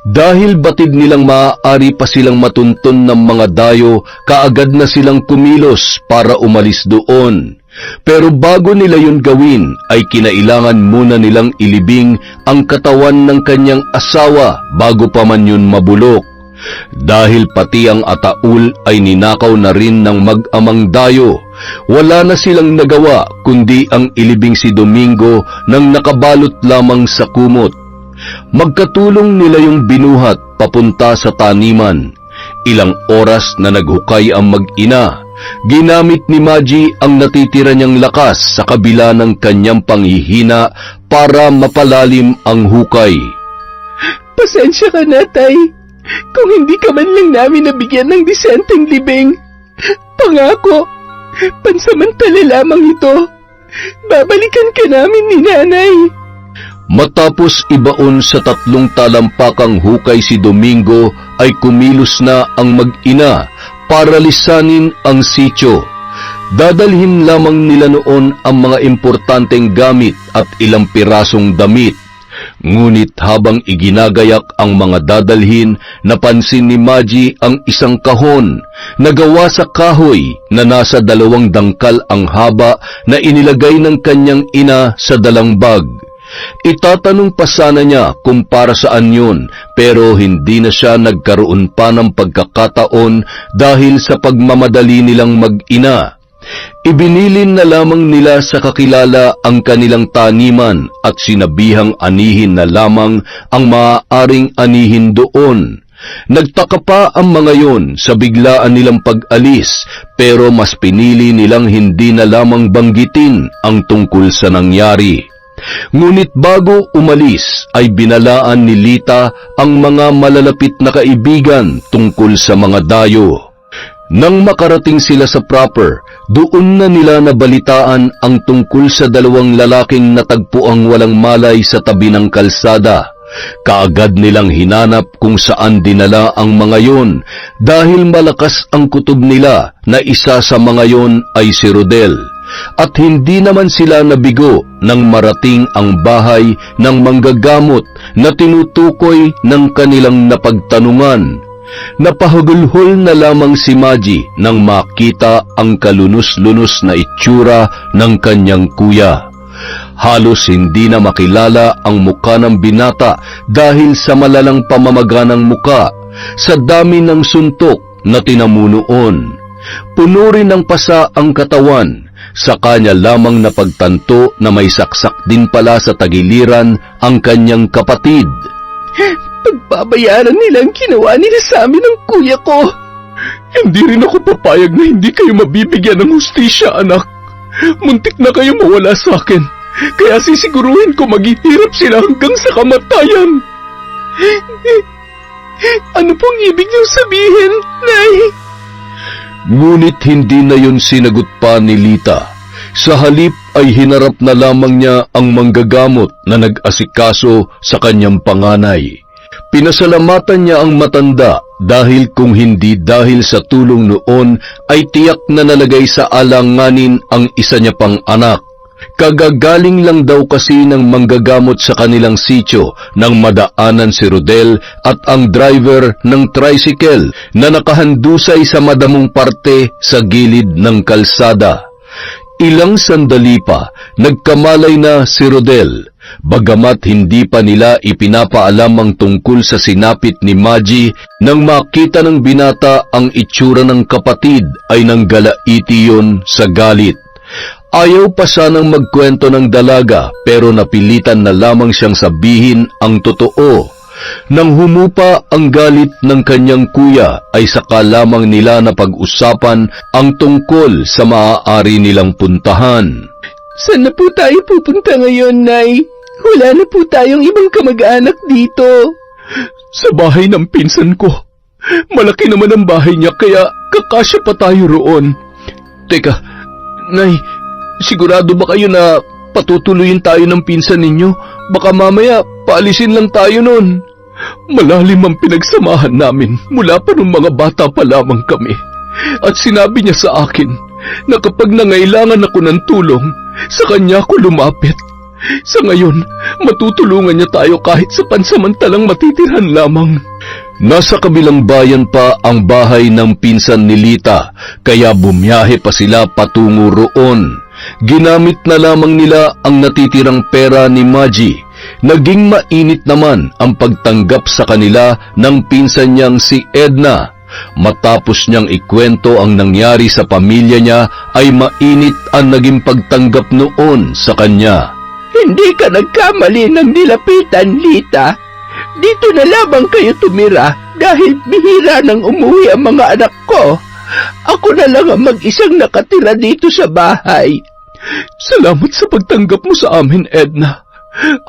Dahil batid nilang maaari pa silang matuntun ng mga dayo, kaagad na silang kumilos para umalis doon. Pero bago nila yun gawin, ay kinailangan muna nilang ilibing ang katawan ng kanyang asawa bago pa man yun mabulok. Dahil pati ang ataul ay ninakaw na rin ng mag-amang dayo, wala na silang nagawa kundi ang ilibing si Domingo nang nakabalot lamang sa kumot. Magkatulong nila yung binuhat papunta sa taniman. Ilang oras na naghukay ang mag-ina. Ginamit ni Maji ang natitira niyang lakas sa kabila ng kanyang panghihina para mapalalim ang hukay. Pasensya ka na, Tay. Kung hindi ka man lang namin nabigyan ng disenteng libing. Pangako, pansamantala lamang ito. Babalikan ka namin ni Nanay. Matapos ibaon sa 3 talampakang hukay si Domingo, ay kumilos na ang mag-ina para lisanin ang sityo. Dadalhin lamang nila noon ang mga importanteng gamit at ilang pirasong damit. Ngunit habang iginagayak ang mga dadalhin, napansin ni Maji ang isang kahon na gawa sa kahoy na nasa 2 dangkal ang haba na inilagay ng kanyang ina sa dalang bag. Itatanong pa sana niya kung para saan yun, pero hindi na siya nagkaroon pa ng pagkakataon dahil sa pagmamadali nilang mag-ina. Ibinilin na lamang nila sa kakilala ang kanilang taniman at sinabihang anihin na lamang ang maaaring anihin doon. Nagtaka pa ang mga yon sa biglaan nilang pag-alis, pero mas pinili nilang hindi na lamang banggitin ang tungkol sa nangyari. Ngunit bago umalis ay binalaan ni Lita ang mga malalapit na kaibigan tungkol sa mga dayo. Nang makarating sila sa proper, doon na nila nabalitaan ang tungkol sa 2 lalaking natagpuang walang malay sa tabi ng kalsada. Kaagad nilang hinanap kung saan dinala ang mga yon dahil malakas ang kutob nila na isa sa mga yon ay si Rodel. At hindi naman sila nabigo nang marating ang bahay ng manggagamot na tinutukoy ng kanilang napagtanungan. Napahagulhol na lamang si Maji nang makita ang kalunos-lunos na itsura ng kanyang kuya. Halos hindi na makilala ang muka ng binata dahil sa malalang pamamaga ng muka, sa dami ng suntok na tinamunoon. Puno rin ng pasa ang katawan, sa kanya lamang napagtanto na may saksak din pala sa tagiliran ang kanyang kapatid. Pagbabayaran nila ang ginawa nila sa amin ng kuya ko. Hindi rin ako papayag na hindi kayo mabibigyan ng hustisya, anak. Muntik na kayo mawala sa akin, kaya sisiguruhin ko maghihirap sila hanggang sa kamatayan. Ano pong ibig niyong sabihin, Nay? Ngunit hindi na yun sinagot pa ni Lita. Sa halip ay hinarap na lamang niya ang manggagamot na nag-asikaso sa kanyang panganay. Pinasalamatan niya ang matanda dahil kung hindi dahil sa tulong noon ay tiyak na nalagay sa alanganin ang isa niya pang anak. Kagagaling lang daw kasi ng manggagamot sa kanilang sityo nang madaanan si Rodel at ang driver ng tricycle na nakahandusay sa madamong parte sa gilid ng kalsada. Ilang sandali pa, nagkamalay na si Rodel. Bagamat hindi pa nila ipinapaalam ang tungkol sa sinapit ni Maggie, nang makita ng binata ang itsura ng kapatid ay nanggalaiti yun sa galit. Ayaw pa sanang magkwento ng dalaga pero napilitan na lamang siyang sabihin ang totoo. Nang humupa ang galit ng kanyang kuya ay saka lamang nila napag-usapan ang tungkol sa maaari nilang puntahan. Saan na po tayo pupunta ngayon, Nay? Wala na po tayong ibang kamag-anak dito. Sa bahay ng pinsan ko. Malaki naman ang bahay niya kaya kakasya pa tayo roon. Teka, Nay, sigurado ba kayo na patutuloyin tayo ng pinsan ninyo? Baka mamaya paalisin lang tayo nun. Malalim ang pinagsamahan namin mula pa nung mga bata pa lamang kami. At sinabi niya sa akin na kapag nangailangan ako ng tulong, sa kanya ako lumapit. Sa ngayon, matutulungan niya tayo kahit sa pansamantalang matitirhan lamang. Nasa kabilang bayan pa ang bahay ng pinsan ni Lita, kaya bumiyahe pa sila patungo roon. Ginamit na lamang nila ang natitirang pera ni Maggie. Naging mainit naman ang pagtanggap sa kanila ng pinsan niyang si Edna. Matapos niyang ikwento ang nangyari sa pamilya niya, ay mainit ang naging pagtanggap noon sa kanya. Hindi ka nagkamali ng nilapitan, Lita. Dito na lamang kayo tumira dahil bihira nang umuwi ang mga anak ko. Ako na lang ang mag-isang nakatira dito sa bahay. Salamat sa pagtanggap mo sa amin, Edna.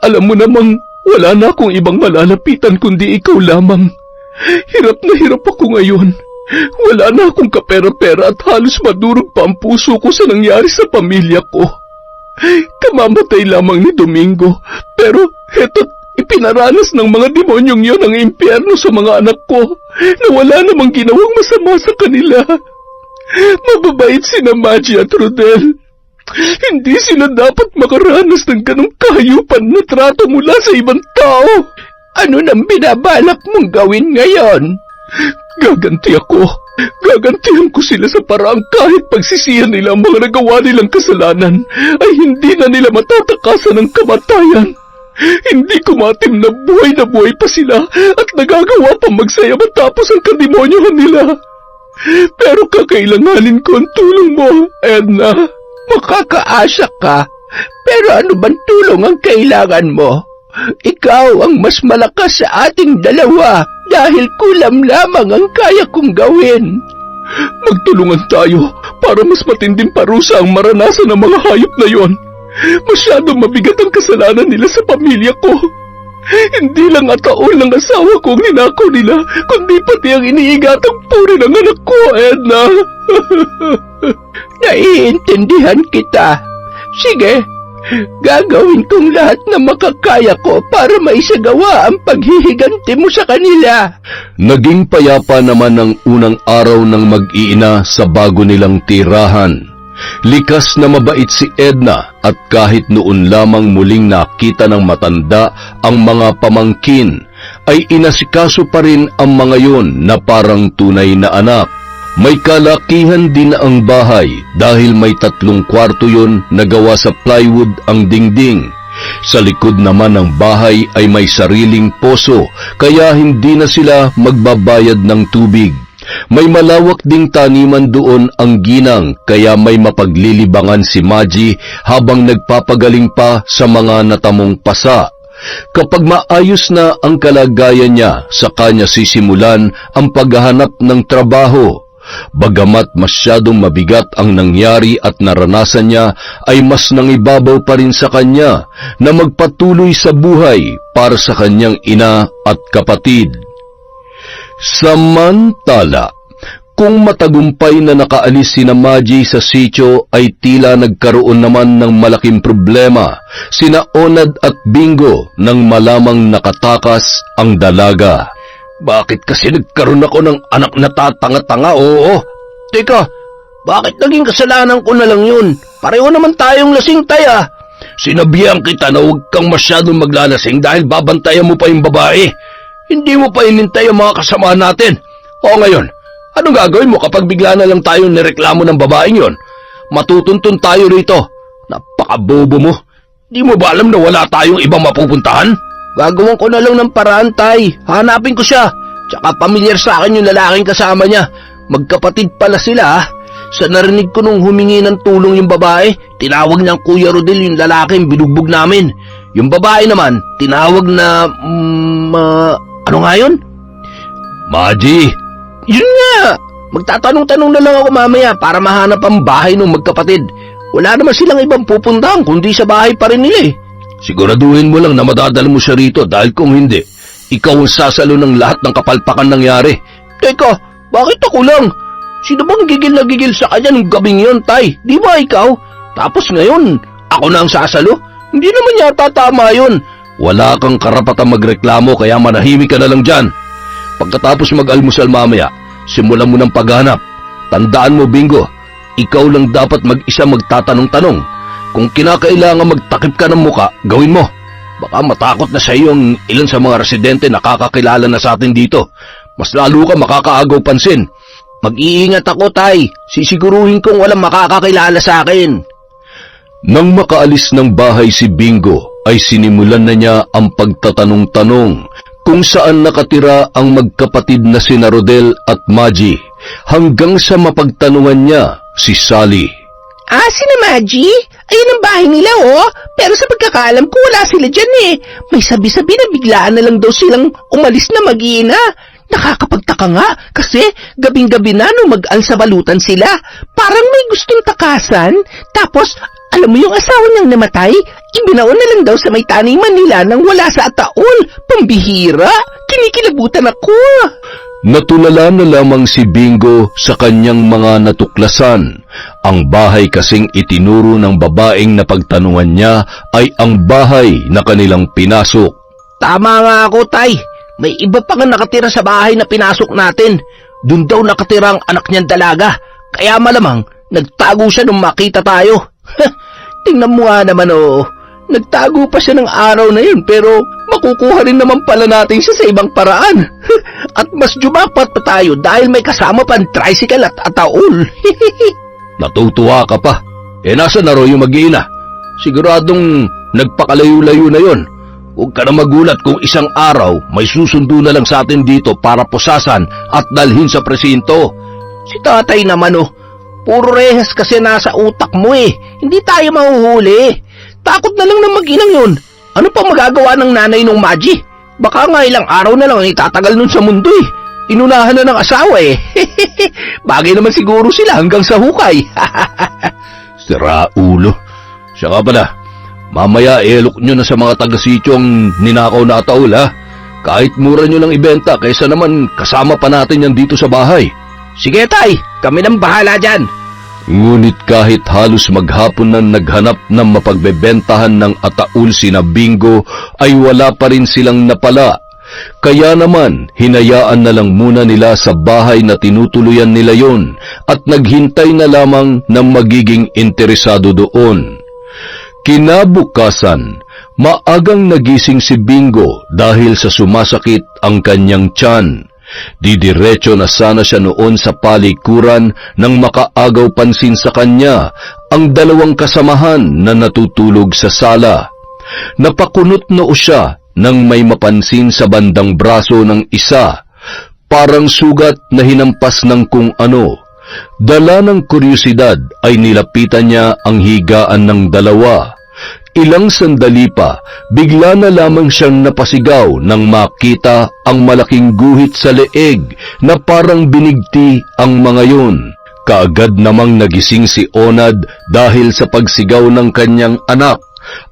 Alam mo namang wala na akong ibang malalapitan kundi ikaw lamang. Hirap na hirap ako ngayon. Wala na akong kapera-pera at halos madurog pa ang puso ko sa nangyari sa pamilya ko. Kamamatay lamang ni Domingo, pero heto't ipinaranas ng mga demonyong yon ang impyerno sa mga anak ko na wala namang ginawang masama sa kanila. Mababait sina Maggie at Rodel. Hindi sila dapat makaranas ng ganong kahayupan na trato mula sa ibang tao. Ano nang binabalak mong gawin ngayon? Gaganti ako. Gagantihan ko sila sa paraang kahit pagsisihan nila ang mga nagawa nilang kasalanan ay hindi na nila matatakasan ng kamatayan. Hindi kumatim na buhay pa sila at nagagawa pa magsaya matapos ang kademonyohan nila. Pero kakailanganin ko ang tulong mo, Edna. Makakaasa ka, pero ano bang tulong ang kailangan mo? Ikaw ang mas malakas sa ating dalawa dahil kulam lamang ang kaya kong gawin. Magtulungan tayo para mas matinding parusa ang maranasan ng mga hayop na yon. Masyadong mabigat ang kasalanan nila sa pamilya ko. Hindi lang ataol ng asawa ko ang ninakaw nila, kundi pati ang iniigatang puri ng anak ko, Edna. Naiintindihan kita. Sige, gagawin kong lahat na makakaya ko para maisagawa ang paghihiganti mo sa kanila. Naging payapa naman ang unang araw ng mag-iina sa bago nilang tirahan. Likas na mabait si Edna at kahit noon lamang muling nakita ng matanda ang mga pamangkin, ay inasikaso pa rin ang mga yon na parang tunay na anak. May kalakihan din ang bahay dahil may 3 kwarto yon na gawa sa plywood ang dingding. Sa likod naman ng bahay ay may sariling poso kaya hindi na sila magbabayad ng tubig. May malawak ding taniman doon ang ginang kaya may mapaglilibangan si Maji habang nagpapagaling pa sa mga natamong pasa. Kapag maayos na ang kalagayan niya, saka niya sisimulan ang paghahanap ng trabaho. Bagamat masyadong mabigat ang nangyari at naranasan niya, ay mas nangibabaw pa rin sa kanya na magpatuloy sa buhay para sa kanyang ina at kapatid. Samantala, kung matagumpay na nakaalis sina Maji sa sitio ay tila nagkaroon naman ng malaking problema sina Onad at Bingo nang malamang nakatakas ang dalaga. Bakit kasi nagkaroon ako ng anak na tatanga-tanga? Oo. Teka, bakit naging kasalanan ko na lang yun? Pareho naman tayong lasing, tay, ah. Sinabihan kita na huwag kang masyadong maglalasing dahil babantayan mo pa yung babae. Hindi mo pa inintay ang mga kasama natin. O ngayon, anong gagawin mo kapag bigla na lang tayong nireklamo ng babaeng yon? Matutuntun tayo rito. Napakabobo mo. Di mo ba alam na wala tayong ibang mapupuntahan? Gagawin ko na lang ng paraan, tay. Hanapin ko siya. Tsaka pamilyar sa akin yung lalaking kasama niya. Magkapatid pala sila, ah. Sa narinig ko nung humingi ng tulong yung babae, tinawag niyang Kuya Rodel yung lalaking binugbog namin. Yung babae naman, tinawag na... ano nga yun? Maji! Yun nga! Magtatanong-tanong na lang ako mamaya para mahanap ang bahay ng magkapatid. Wala naman silang ibang pupuntahan kundi sa bahay pa rin nila, eh. Siguraduhin mo lang na madadala mo siya rito dahil kung hindi, ikaw ang sasalo ng lahat ng kapalpakan nangyari. Teka, bakit ako lang? Sino bang gigil na gigil sa kanya nung gabing yun, tay? Di ba ikaw? Tapos ngayon, ako na ang sasalo? Hindi naman yata tama yun. Wala kang karapatang magreklamo kaya manahimik ka na lang dyan. Pagkatapos mag-almusal mamaya, simulan mo ng paghanap. Tandaan mo, Bingo, ikaw lang dapat mag-isa magtatanong-tanong. Kung kinakailangan magtakip ka ng muka, gawin mo. Baka matakot na sa iyo ang ilan sa mga residente na kakakilala na sa atin dito. Mas lalo ka makakaagaw pansin. Mag-iingat ako, tay. Sisiguruhin kong walang makakakilala sa akin. Nang makaalis ng bahay si Bingo, ay sinimulan na niya ang pagtatanong-tanong kung saan nakatira ang magkapatid na sina Rodel at Maji, hanggang sa mapagtanungan niya si Sally. Sina Maji? Ayun ang bahay nila, oh. Pero sa pagkakaalam ko, wala sila dyan, eh. May sabi-sabi na biglaan na lang daw silang umalis na mag-iina. Nakakapagtaka nga, kasi gabing-gabi na nung mag-alsabalutan sila. Parang may gustong takasan. Tapos, alam mo yung asawa niyang namatay? Ibinaon na lang daw sa may taniman nila nang wala sa ataol. Pambihira. Kinikilabutan ako. Natulala na lamang si Bingo sa kanyang mga natuklasan. Ang bahay kasing itinuro ng babaeng napagtanungan niya ay ang bahay na kanilang pinasok. Tama nga ako, tay. May iba pa nga nakatira sa bahay na pinasok natin. Doon daw nakatira ang anak niyang dalaga. Kaya malamang, nagtago siya nung makita tayo. Tingnan mo nga naman, oh. Nagtago pa siya ng araw na yun pero makukuha rin naman pala natin siya sa ibang paraan. At mas jumapat pa tayo dahil may kasama pang tricycle at ataol. Natutuwa ka pa. Nasa na raw yung mag-iina? Siguradong nagpakalayo-layo na yon. Huwag ka na magulat kung isang araw may susundo na lang sa atin dito para pusasan at dalhin sa presinto. Si tatay naman, oh. Puro rehas kasi nasa utak mo, eh. Hindi tayo mahuhuli. Takot na lang ng mag-inang yun. Ano pa magagawa ng nanay nung Maji? Baka nga ilang araw na lang ang itatagal nun sa mundo, eh. Inunahan na ng asawa, eh. Bagay naman siguro sila hanggang sa hukay. Sira ulo. Siya nga pala, mamaya elok nyo na sa mga taga-sityo ang ninakaw na ataol, ha? Kahit mura nyo lang ibenta, kaysa naman kasama pa natin yan dito sa bahay. Sige, tay. Kami nang bahala dyan. Ngunit kahit halos maghapon na naghanap ng mapagbebentahan ng ataul sina Bingo, ay wala pa rin silang napala. Kaya naman, hinayaan na lang muna nila sa bahay na tinutuluyan nila yon at naghintay na lamang ng magiging interesado doon. Kinabukasan, maagang nagising si Bingo dahil sa sumasakit ang kanyang tiyan. Didiretso na sana siya noon sa palikuran nang makaagaw pansin sa kanya ang dalawang kasamahan na natutulog sa sala. Napakunot noo siya nang may mapansin sa bandang braso ng isa, parang sugat na hinampas ng kung ano. Dala ng kuryosidad ay nilapitan niya ang higaan ng dalawa. Ilang sandali pa, bigla na lamang siyang napasigaw nang makita ang malaking guhit sa leeg na parang binigti ang mga yun. Kaagad namang nagising si Onad dahil sa pagsigaw ng kanyang anak,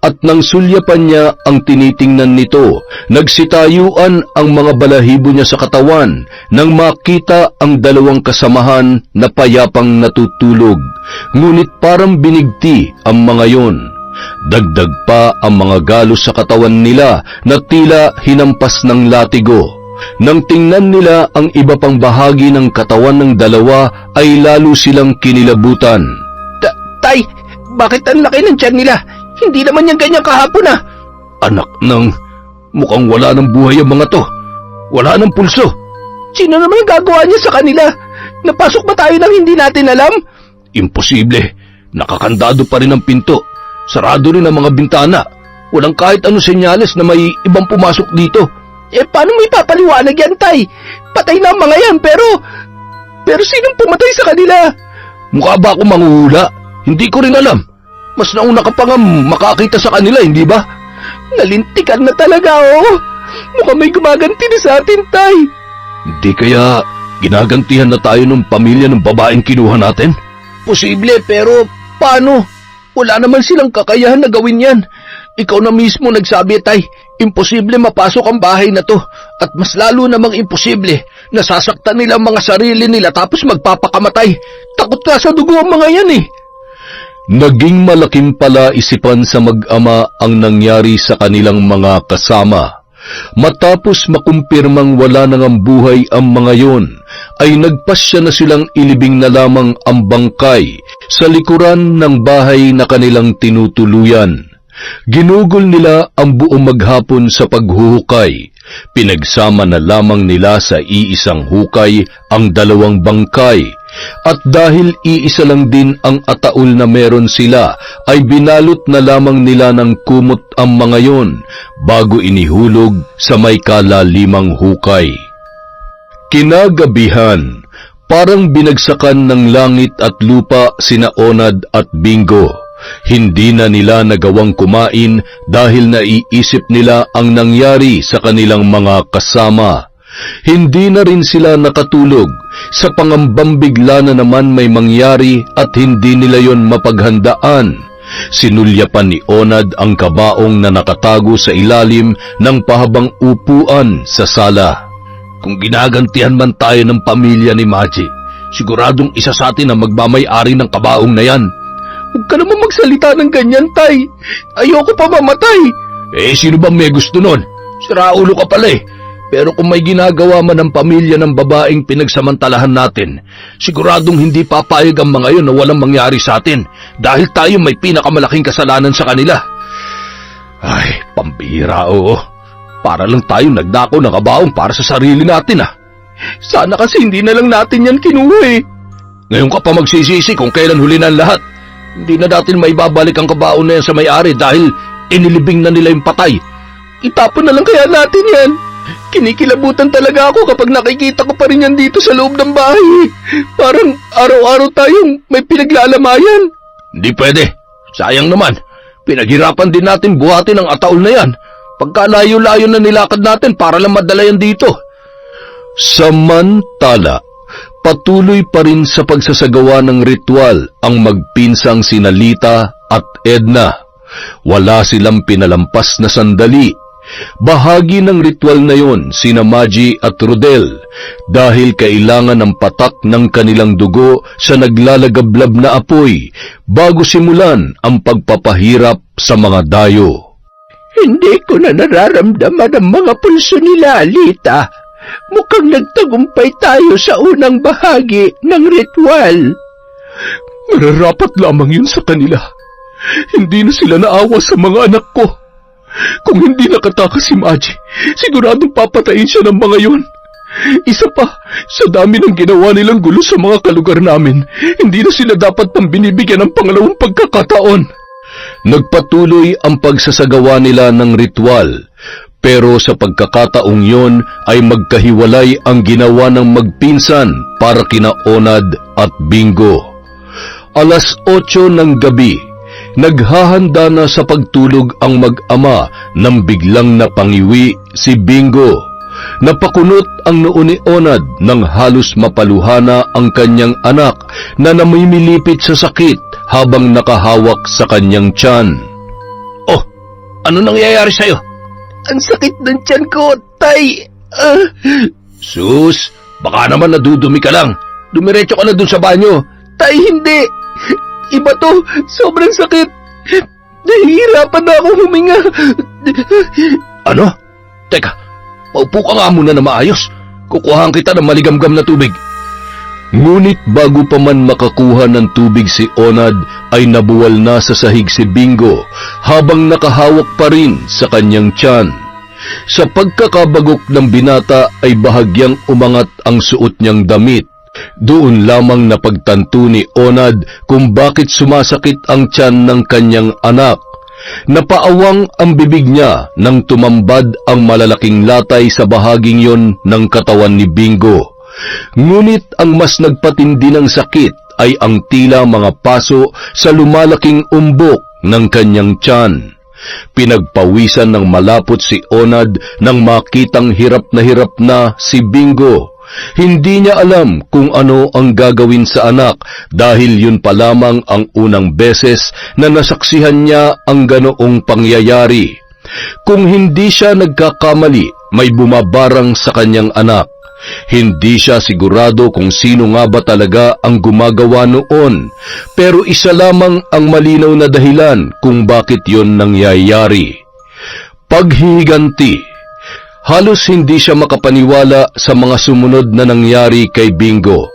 at nang sulyapan niya ang tinitingnan nito, nagsitayuan ang mga balahibo niya sa katawan nang makita ang dalawang kasamahan na payapang natutulog, ngunit parang binigti ang mga yon. Dagdag pa ang mga galos sa katawan nila na tila hinampas ng latigo. Nang tingnan nila ang iba pang bahagi ng katawan ng dalawa ay lalo silang kinilabutan. Tay, bakit ang laki ng tiyan nila? Hindi naman yan ganyan kahapon ah. Anak ng... mukhang wala ng buhay ang mga to. Wala ng pulso. Sino naman ang gagawa niya sa kanila? Napasok ba tayo nang hindi natin alam? Imposible. Nakakandado pa rin ang pinto. Sarado rin ang mga bintana. Walang kahit anong senyales na may ibang pumasok dito. Paano mo ipapaliwanag yan, Tay? Patay na ang mga yan, pero sinong pumatay sa kanila? Mukha ba ako manghuhula? Hindi ko rin alam. Mas nauna ka pa nga makakita sa kanila, hindi ba? Nalintikan na talaga, oh. Mukhang may gumaganti na sa atin, Tay. Hindi kaya ginagantihan na tayo ng pamilya ng babaeng kinuha natin? Posible, pero paano? Wala naman silang kakayahan na gawin yan. Ikaw na mismo nagsabi, Tay, imposible mapasok ang bahay na to. At mas lalo namang imposible, nasasaktan nila ang mga sarili nila tapos magpapakamatay. Takot ka sa dugo ang mga yan eh. Naging malaking palaisipan sa mag-ama ang nangyari sa kanilang mga kasama. Matapos makumpirmang wala nang ang buhay ang mga yon, ay nagpasya na silang ilibing na lamang ang bangkay sa likuran ng bahay na kanilang tinutuluyan. Ginugol nila ang buong maghapon sa paghuhukay. Pinagsama na lamang nila sa iisang hukay ang dalawang bangkay. At dahil iisa lang din ang ataol na meron sila, ay binalot na lamang nila ng kumot ang mga yon bago inihulog sa may kalalimang hukay. Kinagabihan, parang binagsakan ng langit at lupa sina Onad at Bingo. Hindi na nila nagawang kumain dahil naiisip nila ang nangyari sa kanilang mga kasama. Hindi na rin sila nakatulog sa pangambang bigla na naman may mangyari at hindi nila yon mapaghandaan. Sinulyapan ni Onad ang kabaong na nakatago sa ilalim ng pahabang upuan sa sala. Kung ginagantihan man tayo ng pamilya ni Maji, siguradong isa sa atin ang magmamay-ari ng kabaong na yan. Huwag ka naman magsalita ng ganyan, Tay. Ayoko pa mamatay. Sino bang may gusto nun? Siraulo ka pala eh. Pero kung may ginagawa man ang pamilya ng babaeng pinagsamantalahan natin, siguradong hindi papayag ang mga yun na walang mangyari sa atin dahil tayo may pinakamalaking kasalanan sa kanila. Ay, pambihira, oo. Para lang tayo nagdako ng kabaong para sa sarili natin ah. Sana kasi hindi na lang natin yan kinuha eh. Ngayon ka pa magsisisi kung kailan huli na ang lahat. Hindi na natin maibabalik ang kabaong na yan sa may-ari dahil inilibing na nila yung patay. Itapon na lang kaya natin yan. Kinikilabutan talaga ako kapag nakikita ko pa rin yan dito sa loob ng bahay. Parang araw-araw tayong may pinaglalamayan. Hindi pwede. Sayang naman. Pinaghirapan din natin buhatin ang ataol na yan. Pagkalayo-layo na nilakad natin para lang madala yan dito. Samantala, patuloy pa rin sa pagsasagawa ng ritual ang magpinsang sina Lita at Edna. Wala silang pinalampas na sandali. Bahagi ng ritual na yon sina Maji at Rodel dahil kailangan ng patak ng kanilang dugo sa naglalagablab na apoy bago simulan ang pagpapahirap sa mga dayo. Hindi ko na nararamdaman ang mga pulso nila, Lita. Mukhang nagtagumpay tayo sa unang bahagi ng ritual. Mararapat lamang yun sa kanila. Hindi na sila naawa sa mga anak ko. Kung hindi nakatakas si Maji, siguradong papatayin siya ng mga yun. Isa pa, sa dami ng ginawa nilang gulo sa mga kalugar namin, hindi na sila dapat pang binibigyan ng pangalawang pagkakataon. Nagpatuloy ang pagsasagawa nila ng ritual, pero sa pagkakataong yon ay magkahiwalay ang ginawa ng magpinsan para kina Onad at Bingo. Alas 8 ng gabi, naghahanda na sa pagtulog ang mag-ama nang biglang napangiwi si Bingo. Napakunot ang noo ni Onad nang halos mapaluhana ang kanyang anak na namimilipit sa sakit habang nakahawak sa kanyang tiyan. Oh, ano nangyayari sa'yo? Ang sakit ng tiyan ko, Tay. Sus, baka naman nadudumi ka lang. Dumiretso ka na dun sa banyo. Tay, hindi. Iba to. Sobrang sakit. Nahihirapan na ako huminga. Ano? Teka, paupo ka nga muna na maayos. Kukuhaan kita ng maligamgam na tubig. Ngunit bago pa man makakuha ng tubig si Onad ay nabuwal na sa sahig si Bingo habang nakahawak pa rin sa kanyang tiyan. Sa pagkakabagok ng binata ay bahagyang umangat ang suot niyang damit. Doon lamang napagtanto ni Onad kung bakit sumasakit ang tiyan ng kanyang anak. Napaawang ang bibig niya nang tumambad ang malalaking latay sa bahaging yon ng katawan ni Bingo. Ngunit ang mas nagpatindi ng sakit ay ang tila mga paso sa lumalaking umbok ng kanyang tiyan. Pinagpawisan ng malapot si Onad nang makitang hirap na si Bingo. Hindi niya alam kung ano ang gagawin sa anak dahil yun pa lamang ang unang beses na nasaksihan niya ang ganoong pangyayari. Kung hindi siya nagkakamali, may bumabarang sa kanyang anak. Hindi siya sigurado kung sino nga ba talaga ang gumagawa noon, pero isa lamang ang malinaw na dahilan kung bakit yon nangyayari. Paghihiganti. Halos hindi siya makapaniwala sa mga sumunod na nangyari kay Bingo.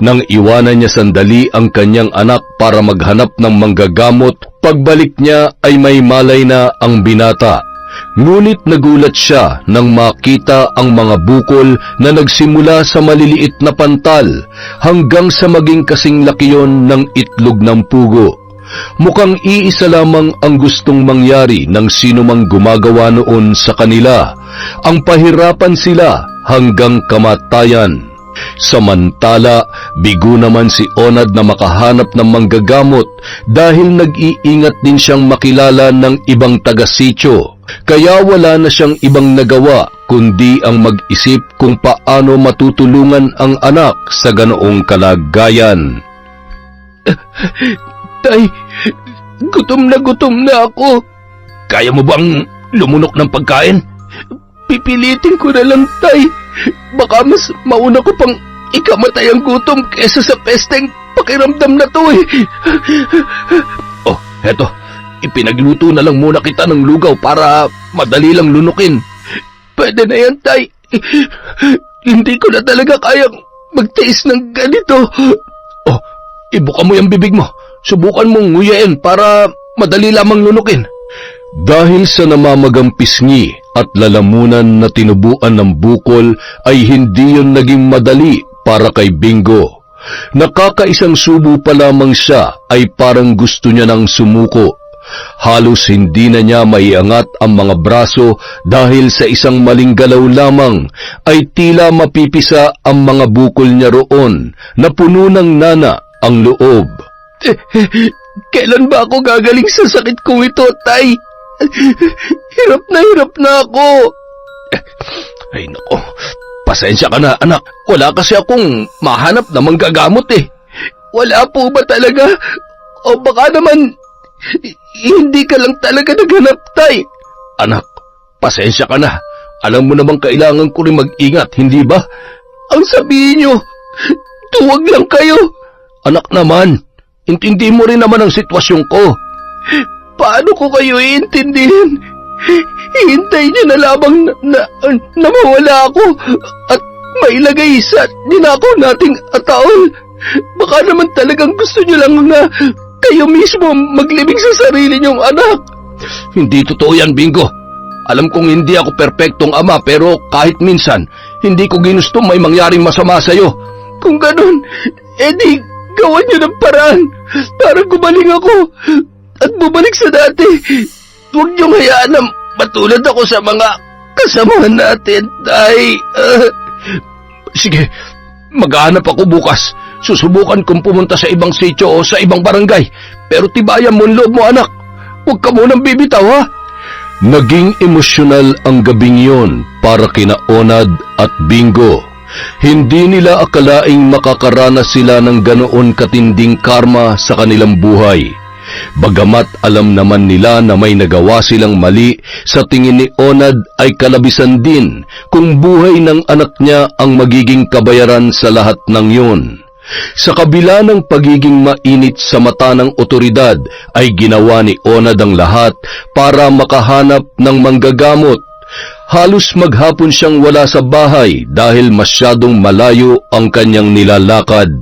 Nang iwanan niya sandali ang kanyang anak para maghanap ng manggagamot, pagbalik niya ay may malay na ang binata. Ngunit nagulat siya nang makita ang mga bukol na nagsimula sa maliliit na pantal hanggang sa maging kasing laki yon ng itlog ng pugo. Mukhang iisa lamang ang gustong mangyari ng sino mang gumagawa noon sa kanila, ang pahirapan sila hanggang kamatayan. Samantala, bigo naman si Onad na makahanap ng manggagamot dahil nag-iingat din siyang makilala ng ibang taga-sityo. Kaya wala na siyang ibang nagawa kundi ang mag-isip kung paano matutulungan ang anak sa ganoong kalagayan. Tay, gutom na ako. Kaya mo bang lumunok ng pagkain? Pipilitin ko na lang, Tay. Baka mas mauna ko pang ikamatay ang gutom kesa sa pesteng pakiramdam na to eh. Oh, heto. Ipinagluto na lang muna kita ng lugaw para madali lang lunukin. Pwede na yan, Tay. Hindi ko na talaga kayang magtiis ng ganito. Oh, ibuka mo yung bibig mo. Subukan mong nguyain para madali lamang lunukin. Dahil sa namamagang pisngi at lalamunan na tinubuan ng bukol ay hindi yon naging madali para kay Bingo. Nakakaisang subo pa lamang siya ay parang gusto niya nang sumuko. Halos hindi na niya maiangat ang mga braso dahil sa isang maling galaw lamang ay tila mapipisa ang mga bukol niya roon na puno ng nana ang loob. Kailan ba ako gagaling sa sakit ko ito, Tay? Hirap na ako. Ay nako, pasensya ka na anak. Wala kasi akong mahanap na manggagamot eh. Wala po ba talaga? O baka naman hindi ka lang talaga naghanap, Tay? Anak, pasensya ka na. Alam mo namang kailangan ko rin mag-ingat, hindi ba? Ang sabihin nyo, tuwag lang kayo. Anak naman, intindi mo rin naman ang sitwasyon ko. Paano ko kayo iintindihin? Hihintayin nyo na lamang na mawala ako at mailagay sa ninakaw nating ataol. Baka naman talagang gusto nyo lang na kayo mismo maglibing sa sarili nyong anak. Hindi totoo yan, Bingo. Alam kong hindi ako perpektong ama pero kahit minsan, hindi ko ginusto may mangyaring masama sa'yo. Kung ganun, edi gawan niyo ng paraan para gumaling ako at bumalik sa dati. Huwag niyong hayaan na matulad ako sa mga kasamahan natin, Tay. Sige, maghahanap ako bukas. Susubukan kong pumunta sa ibang sitio o sa ibang barangay. Pero tibayan mo ang loob mo, anak. Huwag ka munang bibitaw, ha? Naging emosyonal ang gabing yon para kina Onad at Bingo. Hindi nila akalaing makakaranas sila ng ganoon katinding karma sa kanilang buhay. Bagamat alam naman nila na may nagawa silang mali, sa tingin ni Onad ay kalabisan din kung buhay ng anak niya ang magiging kabayaran sa lahat ng yun. Sa kabila ng pagiging mainit sa mata ng otoridad, ay ginawa ni Onad ang lahat para makahanap ng manggagamot. Halos maghapon siyang wala sa bahay dahil masyadong malayo ang kanyang nilalakad.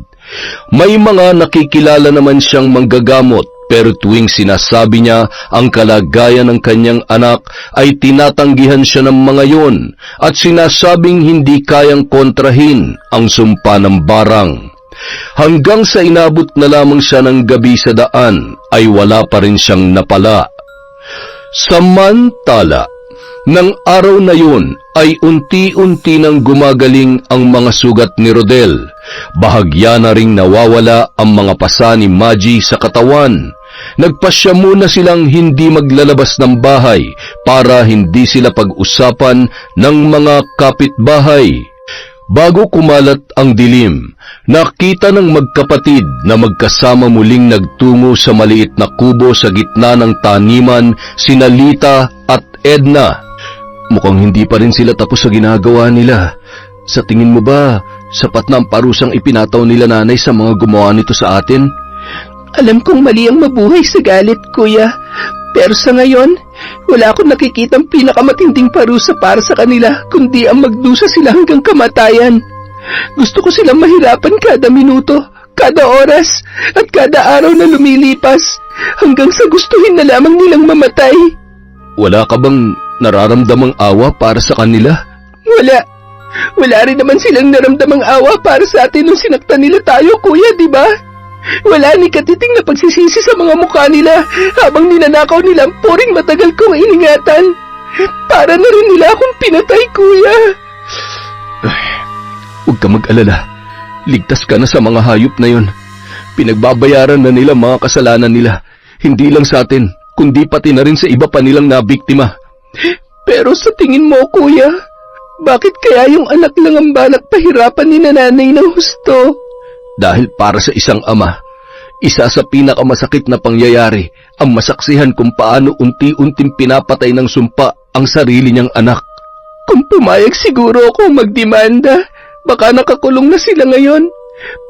May mga nakikilala naman siyang manggagamot, pero tuwing sinasabi niya ang kalagayan ng kanyang anak ay tinatanggihan siya ng mga yon at sinasabing hindi kayang kontrahin ang sumpa ng barang. Hanggang sa inabot na lamang siya ng gabi sa daan ay wala pa rin siyang napala. Samantala, ng araw na yun ay unti-unti nang gumagaling ang mga sugat ni Rodel. Bahagya na ring nawawala ang mga pasa ni Maggie sa katawan. Nagpasya muna silang hindi maglalabas ng bahay para hindi sila pag-usapan ng mga kapitbahay. Bago kumalat ang dilim, nakita ng magkapatid na magkasama muling nagtungo sa maliit na kubo sa gitna ng taniman sina Lita at Edna. Mukhang hindi pa rin sila tapos sa ginagawa nila. Sa tingin mo ba, sapat na ang parusang ipinataw nila nanay sa mga gumawa nito sa atin? Alam kong mali ang mabuhay sa galit, kuya. Pero sa ngayon, wala akong nakikitang pinakamatinding parusa para sa kanila, kundi ang magdusa sila hanggang kamatayan. Gusto ko silang mahirapan kada minuto, kada oras, at kada araw na lumilipas, hanggang sa gustuhin na lamang nilang mamatay. Wala ka bang nararamdamang awa para sa kanila? Wala. Wala rin naman silang naramdamang awa para sa atin nung sinaktan nila tayo, kuya, di ba? Wala ni katiting na pagsisisi sa mga mukha nila habang ninanakaw nila ang puring matagal kong iningatan. Para na rin nila akong pinatay, kuya. Huwag ka mag-alala. Ligtas ka na sa mga hayop na yon. Pinagbabayaran na nila mga kasalanan nila. Hindi lang sa atin, kundi pati na rin sa iba pa nilang nabiktima. Pero sa tingin mo, kuya, bakit kaya yung anak lang ang balak pahirapan ni nanay ng husto? Dahil para sa isang ama, isa sa pinakamasakit na pangyayari ang masaksihan kung paano unti-unting pinapatay ng sumpa ang sarili niyang anak. Kung pumayag siguro ako magdemanda, baka nakakulong na sila ngayon.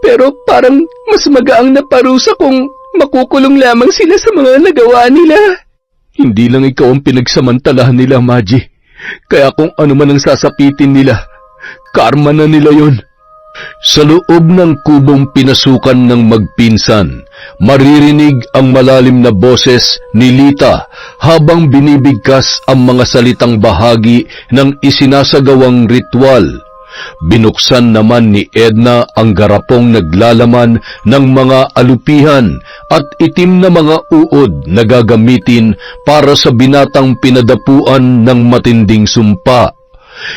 Pero parang mas magaang na parusa kung makukulong lamang sila sa mga nagawa nila. Hindi lang ikaw ang pinagsamantalahan nila, Maggie. Kaya kung ano man ang sasapitin nila, karma na nila yon. Sa loob ng kubong pinasukan ng magpinsan, maririnig ang malalim na boses ni Lita habang binibigkas ang mga salitang bahagi ng isinasagawang ritual. Binuksan naman ni Edna ang garapong naglalaman ng mga alupihan at itim na mga uod na gagamitin para sa binatang pinadapuan ng matinding sumpa.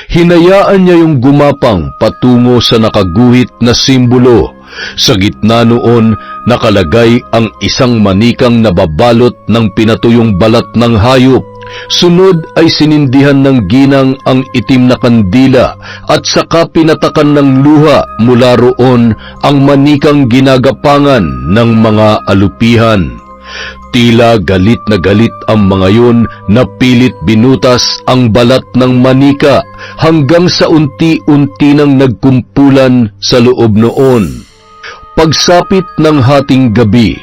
Hinayaan niya yung gumapang patungo sa nakaguhit na simbolo. Sa gitna noon nakalagay ang isang manikang nababalot ng pinatuyong balat ng hayop. Sunod ay sinindihan ng ginang ang itim na kandila at saka pinatakan ng luha mula roon ang manikang ginagapangan ng mga alupihan. Tila galit na galit ang mga yun na pilit binutas ang balat ng manika hanggang sa unti-unti nang nagkumpulan sa loob noon. Pagsapit ng hating gabi,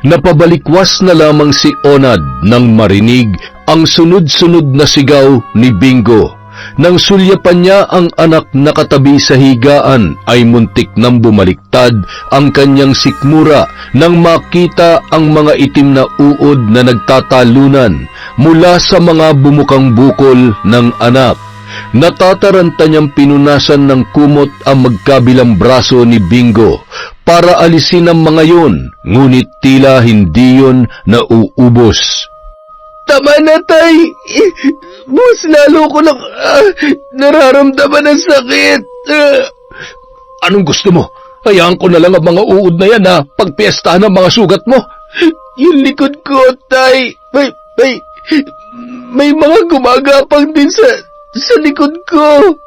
napabalikwas na lamang si Onad nang marinig ang sunod-sunod na sigaw ni Bingo. Nang sulyapan niya ang anak na katabi sa higaan ay muntik nang bumaliktad ang kanyang sikmura nang makita ang mga itim na uod na nagtatalunan mula sa mga bumukang bukol ng anak. Natataranta niyang pinunasan ng kumot ang magkabilang braso ni Bingo para alisin ang mga yon, ngunit tila hindi yon nauubos. Tama na, Tay. Boss, lalo ko lang nararamdaman ng sakit. Anong gusto mo? Hayaan ko na lang ang mga uod na yan na pagpiestahan ng mga sugat mo. Yung likod ko, Tay. May mga gumagapang din sa likod ko.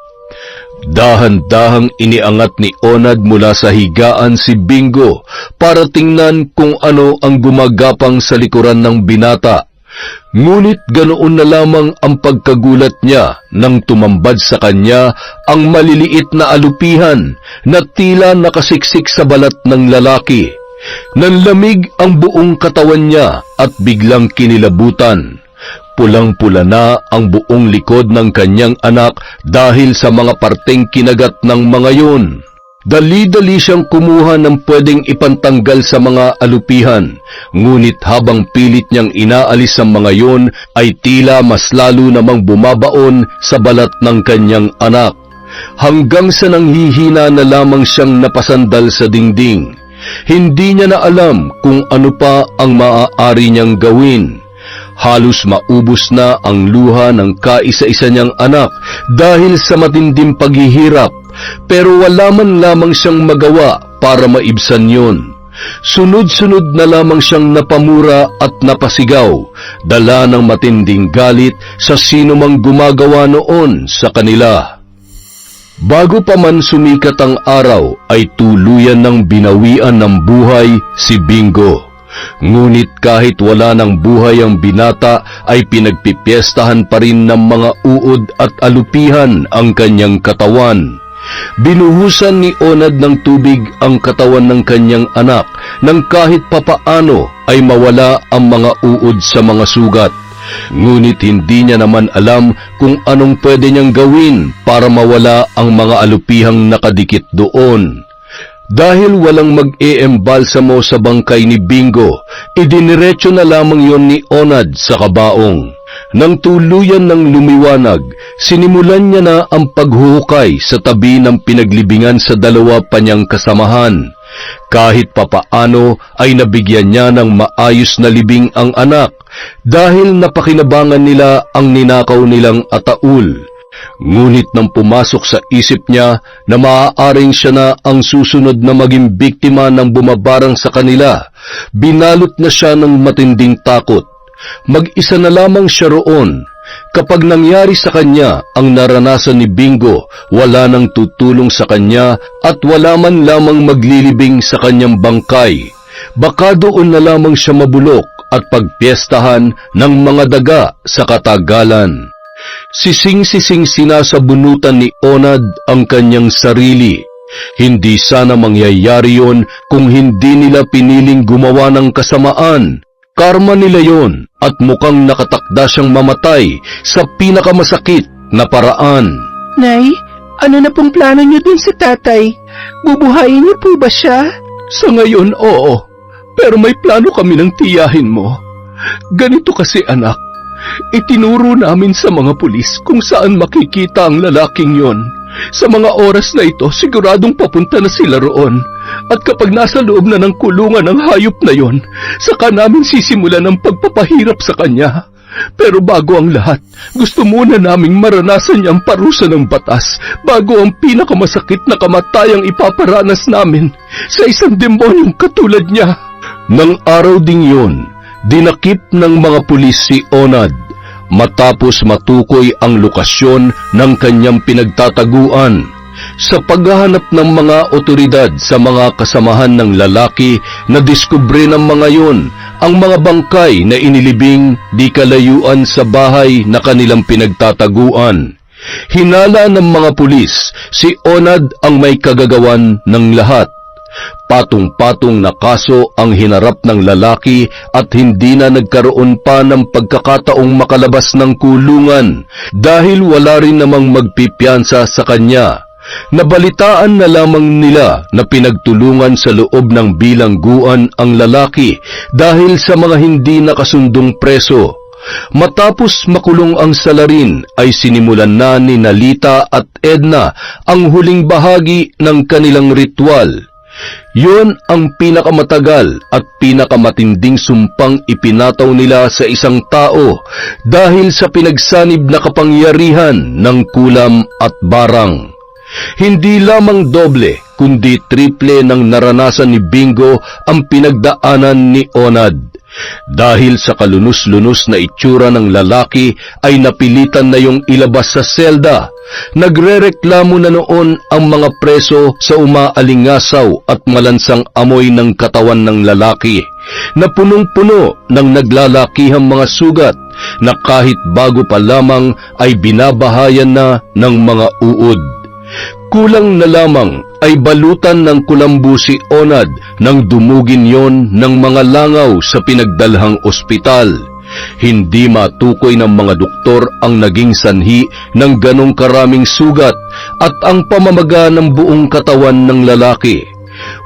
Dahan-dahang iniangat ni Onad mula sa higaan si Bingo para tingnan kung ano ang gumagapang sa likuran ng binata. Ngunit ganoon na lamang ang pagkagulat niya nang tumambad sa kanya ang maliliit na alupihan na tila nakasiksik sa balat ng lalaki. Nanlamig ang buong katawan niya at biglang kinilabutan. Pulang-pula na ang buong likod ng kanyang anak dahil sa mga parteng kinagat ng mga yon. Dali-dali siyang kumuha ng pwedeng ipantanggal sa mga alupihan, ngunit habang pilit niyang inaalis ang mga yon ay tila mas lalo namang bumabaon sa balat ng kanyang anak. Hanggang sa nanghihina na lamang siyang napasandal sa dingding. Hindi niya na alam kung ano pa ang maaari niyang gawin. Halos maubos na ang luha ng kaisa-isa niyang anak dahil sa matinding paghihirap, pero wala man lamang siyang magawa para maibsan yon. Sunod-sunod na lamang siyang napamura at napasigaw, dala ng matinding galit sa sino mang gumagawa noon sa kanila. Bago pa man sumikat ang araw ay tuluyan ng binawian ng buhay si Bingo. Ngunit kahit wala ng buhay ang binata ay pinagpipiestahan pa rin ng mga uod at alupihan ang kanyang katawan. Binuhusan ni Onad ng tubig ang katawan ng kanyang anak nang kahit papaano ay mawala ang mga uod sa mga sugat. Ngunit hindi niya naman alam kung anong pwede niyang gawin para mawala ang mga alupihang nakadikit doon. Dahil walang mag-eembalsamo sa bangkay ni Bingo, idiniretso na lamang yon ni Onad sa kabaong. Nang tuluyan ng lumiwanag, sinimulan niya na ang paghuhukay sa tabi ng pinaglibingan sa dalawa pa niyang kasamahan. Kahit papaano ay nabigyan niya ng maayos na libing ang anak dahil napakinabangan nila ang ninakaw nilang ataul. Ngunit nang pumasok sa isip niya na maaaring siya na ang susunod na maging biktima ng bumabarang sa kanila, binalot na siya ng matinding takot. Mag-isa na lamang siya roon. Kapag nangyari sa kanya ang naranasan ni Bingo, wala nang tutulong sa kanya at wala man lamang maglilibing sa kanyang bangkay. Baka doon na lamang siya mabulok at pagpiestahan ng mga daga sa katagalan. Sising-sising sinasabunutan ni Onad ang kanyang sarili. Hindi sana mangyayari yon kung hindi nila piniling gumawa ng kasamaan. Karma nila yon at mukhang nakatakda siyang mamatay sa pinakamasakit na paraan. Nay, ano na pong plano niyo dun sa tatay? Bubuhayin niyo po ba siya? Sa ngayon, oo. Pero may plano kami ng tiyahin mo. Ganito kasi, anak. Itinuro namin sa mga pulis kung saan makikita ang lalaking yon. Sa mga oras na ito, siguradong papunta na sila roon. At kapag nasa loob na ng kulungan ang hayop na yon, saka namin sisimulan ang pagpapahirap sa kanya. Pero bago ang lahat, gusto muna naming maranasan niya ang parusa ng batas bago ang pinakamasakit na kamatayang ipaparanas namin sa isang demonyong katulad niya. Nang araw ding yon, dinakip ng mga pulis si Onad matapos matukoy ang lokasyon ng kanyang pinagtataguan. Sa paghahanap ng mga otoridad sa mga kasamahan ng lalaki, nadiskubre ng mga yon ang mga bangkay na inilibing di kalayuan sa bahay na kanilang pinagtataguan. Hinala ng mga pulis, si Onad ang may kagagawan ng lahat. Patong-patong na kaso ang hinarap ng lalaki at hindi na nagkaroon pa ng pagkakataong makalabas ng kulungan dahil wala rin namang magpipiyansa sa kanya. Nabalitaan na lamang nila na pinagtulungan sa loob ng bilangguan ang lalaki dahil sa mga hindi nakasundong preso. Matapos makulong ang salarin ay sinimulan na ni Nalita at Edna ang huling bahagi ng kanilang ritual. Yon ang pinakamatagal at pinakamatinding sumpang ipinataw nila sa isang tao dahil sa pinagsanib na kapangyarihan ng kulam at barang. Hindi lamang doble, kundi triple ng naranasan ni Bingo ang pinagdaanan ni Onad. Dahil sa kalunos-lunos na itsura ng lalaki ay napilitan na yung ilabas sa selda. Nagrereklamo na noon ang mga preso sa umaalingasaw at malansang amoy ng katawan ng lalaki, na punong-puno ng naglalakihang mga sugat na kahit bago pa lamang ay binabahayan na ng mga uod. Kulang na lamang ay balutan ng kulambu si Onad nang dumugin yon ng mga langaw sa pinagdalhang ospital. Hindi matukoy ng mga doktor ang naging sanhi ng ganong karaming sugat at ang pamamaga ng buong katawan ng lalaki.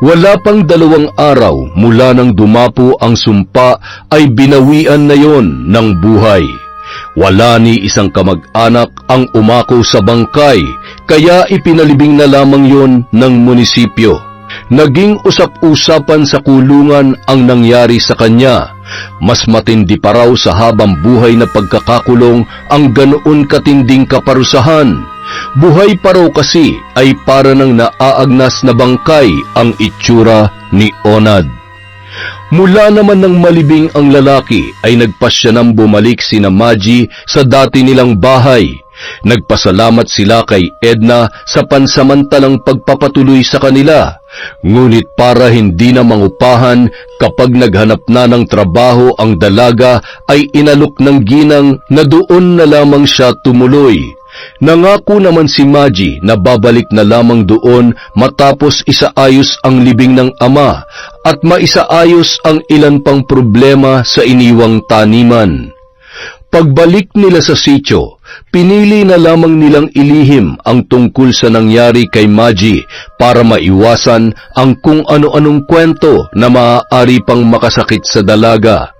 Wala pang 2 araw mula nang dumapo ang sumpa ay binawian na yon ng buhay. Wala ni isang kamag-anak ang umako sa bangkay, kaya ipinalibing na lamang yon ng munisipyo. Naging usap-usapan sa kulungan ang nangyari sa kanya. Mas matindi pa raw sa habang buhay na pagkakakulong ang ganoon katinding kaparusahan. Buhay pa raw kasi ay para ng naaagnas na bangkay ang itsura ni Onad. Mula naman ng malibing ang lalaki ay nagpasya nang bumalik sina Maji sa dati nilang bahay. Nagpasalamat sila kay Edna sa pansamantalang pagpapatuloy sa kanila. Ngunit para hindi na mangupahan, kapag naghanap na ng trabaho ang dalaga ay inalok ng ginang na doon na lamang siya tumuloy. Nangako naman si Maji na babalik na lamang doon matapos isaayos ang libing ng ama at maisaayos ang ilan pang problema sa iniwang taniman. Pagbalik nila sa sitio, pinili na lamang nilang ilihim ang tungkol sa nangyari kay Maji para maiwasan ang kung ano-anong kwento na maaari pang makasakit sa dalaga.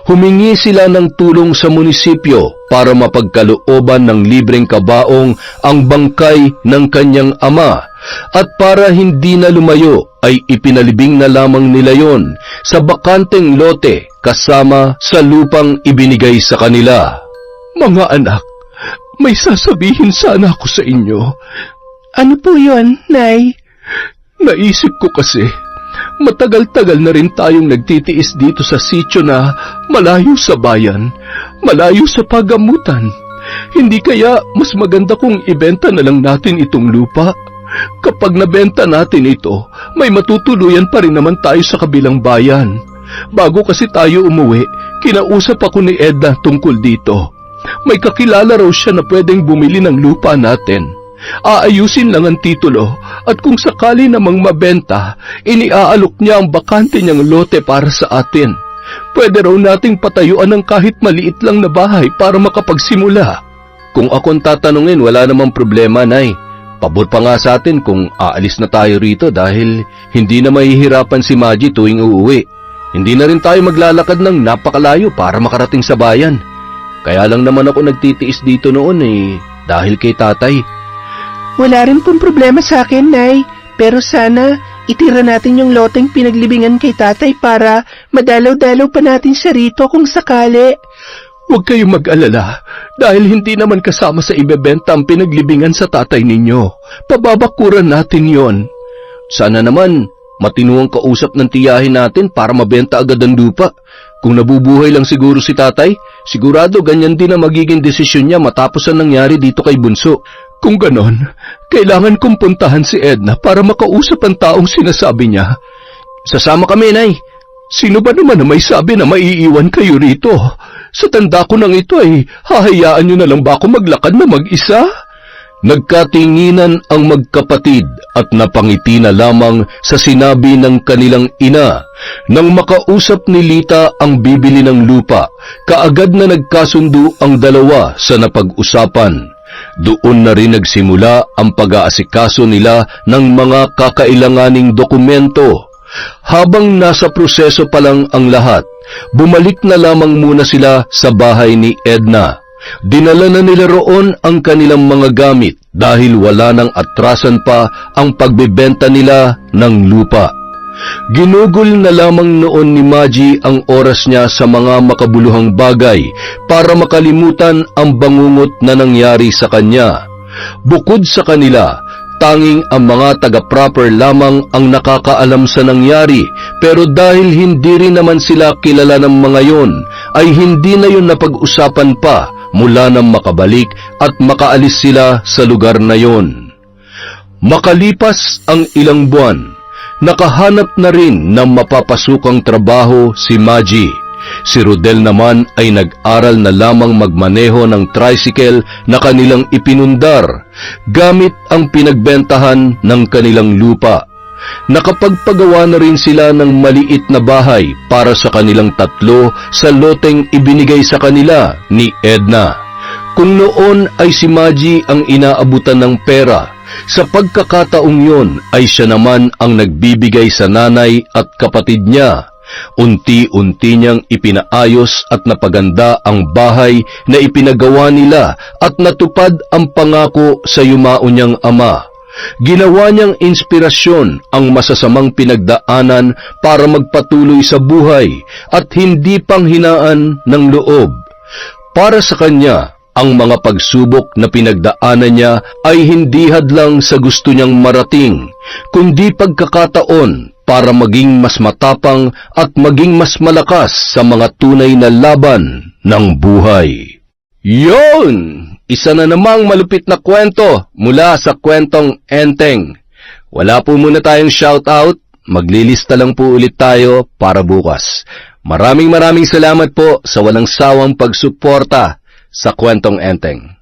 Humingi sila ng tulong sa munisipyo para mapagkalooban ng libreng kabaong ang bangkay ng kanyang ama, at para hindi na lumayo ay ipinalibing na lamang nila yon sa bakanteng lote kasama sa lupang ibinigay sa kanila. Mga anak, may sasabihin sana ako sa inyo. Ano po yon, Nay? Naisip ko kasi, matagal-tagal na rin tayong nagtitiis dito sa sitio na malayo sa bayan, malayo sa pagamutan. Hindi kaya mas maganda kung ibenta na lang natin itong lupa? Kapag nabenta natin ito, may matutuluyan pa rin naman tayo sa kabilang bayan. Bago kasi tayo umuwi, kinausap ako ni Edna tungkol dito. May kakilala raw siya na pwedeng bumili ng lupa natin. Aayusin lang ang titulo at kung sakali namang mabenta, iniaalok niya ang bakante niyang lote para sa atin. Pwede raw nating patayuan ng kahit maliit lang na bahay para makapagsimula. Kung akong tatanungin, wala namang problema, Nay. Pabor pa nga sa atin kung aalis na tayo rito dahil hindi na mahihirapan si Maji tuwing uuwi. Hindi na rin tayo maglalakad ng napakalayo para makarating sa bayan. Kaya lang naman ako nagtitiis dito noon dahil kay tatay. Wala rin pong problema sa akin, Nay. Pero sana itira natin yung loteng pinaglibingan kay tatay para madalaw-dalaw pa natin siya rito kung sakali. Huwag kayong mag-alala dahil hindi naman kasama sa ibebenta ang pinaglibingan sa tatay ninyo. Pababakuran natin yon. Sana naman matinuang kausap ng tiyahin natin para mabenta agad ang lupa. Kung nabubuhay lang siguro si tatay, sigurado ganyan din ang magiging desisyon niya matapos ang nangyari dito kay Bunso. Kung ganon, kailangan kong puntahan si Edna para makausap ang taong sinasabi niya. Sasama kami, Nay. Sino ba naman na may sabi na maiiwan kayo rito? Sa tanda ko nang ito ay hahayaan niyo na lang ba ako maglakad na mag-isa? Nagkatinginan ang magkapatid at napangiti na lamang sa sinabi ng kanilang ina. Nang makausap ni Lita ang bibili ng lupa, kaagad na nagkasundo ang dalawa sa napag-usapan. Doon na rin nagsimula ang pag-aasikaso nila ng mga kakailanganing dokumento. Habang nasa proseso pa lang ang lahat, bumalik na lamang muna sila sa bahay ni Edna. Dinala na nila roon ang kanilang mga gamit dahil wala nang atrasan pa ang pagbebenta nila ng lupa. Ginugol na lamang noon ni Maji ang oras niya sa mga makabuluhang bagay para makalimutan ang bangungot na nangyari sa kanya. Bukod sa kanila, tanging ang mga taga-proper lamang ang nakakaalam sa nangyari, pero dahil hindi rin naman sila kilala ng mga yon, ay hindi na yun napag-usapan pa mula nang makabalik at makaalis sila sa lugar na yon. Makalipas ang ilang buwan, nakahanap na rin ng mapapasukang trabaho si Maji. Si Rodel naman ay nag-aral na lamang magmaneho ng tricycle na kanilang ipinundar gamit ang pinagbentahan ng kanilang lupa. Nakapagpagawa na rin sila ng maliit na bahay para sa kanilang tatlo sa loteng ibinigay sa kanila ni Edna. Kung noon ay si Maji ang inaabutan ng pera, sa pagkakataong yon ay siya naman ang nagbibigay sa nanay at kapatid niya. Unti-unti niyang ipinaayos at napaganda ang bahay na ipinagawa nila at natupad ang pangako sa yumao niyang ama. Ginawa niyang inspirasyon ang masasamang pinagdaanan para magpatuloy sa buhay at hindi panghinaan ng loob. Para sa kanya, ang mga pagsubok na pinagdaanan niya ay hindi hadlang sa gusto niyang marating, kundi pagkakataon para maging mas matapang at maging mas malakas sa mga tunay na laban ng buhay. Yon! Isa na namang malupit na kwento mula sa Kwentong Enteng. Wala po muna tayong shoutout, maglilista lang po ulit tayo para bukas. Maraming salamat po sa walang sawang pagsuporta sa Kwentong Enteng.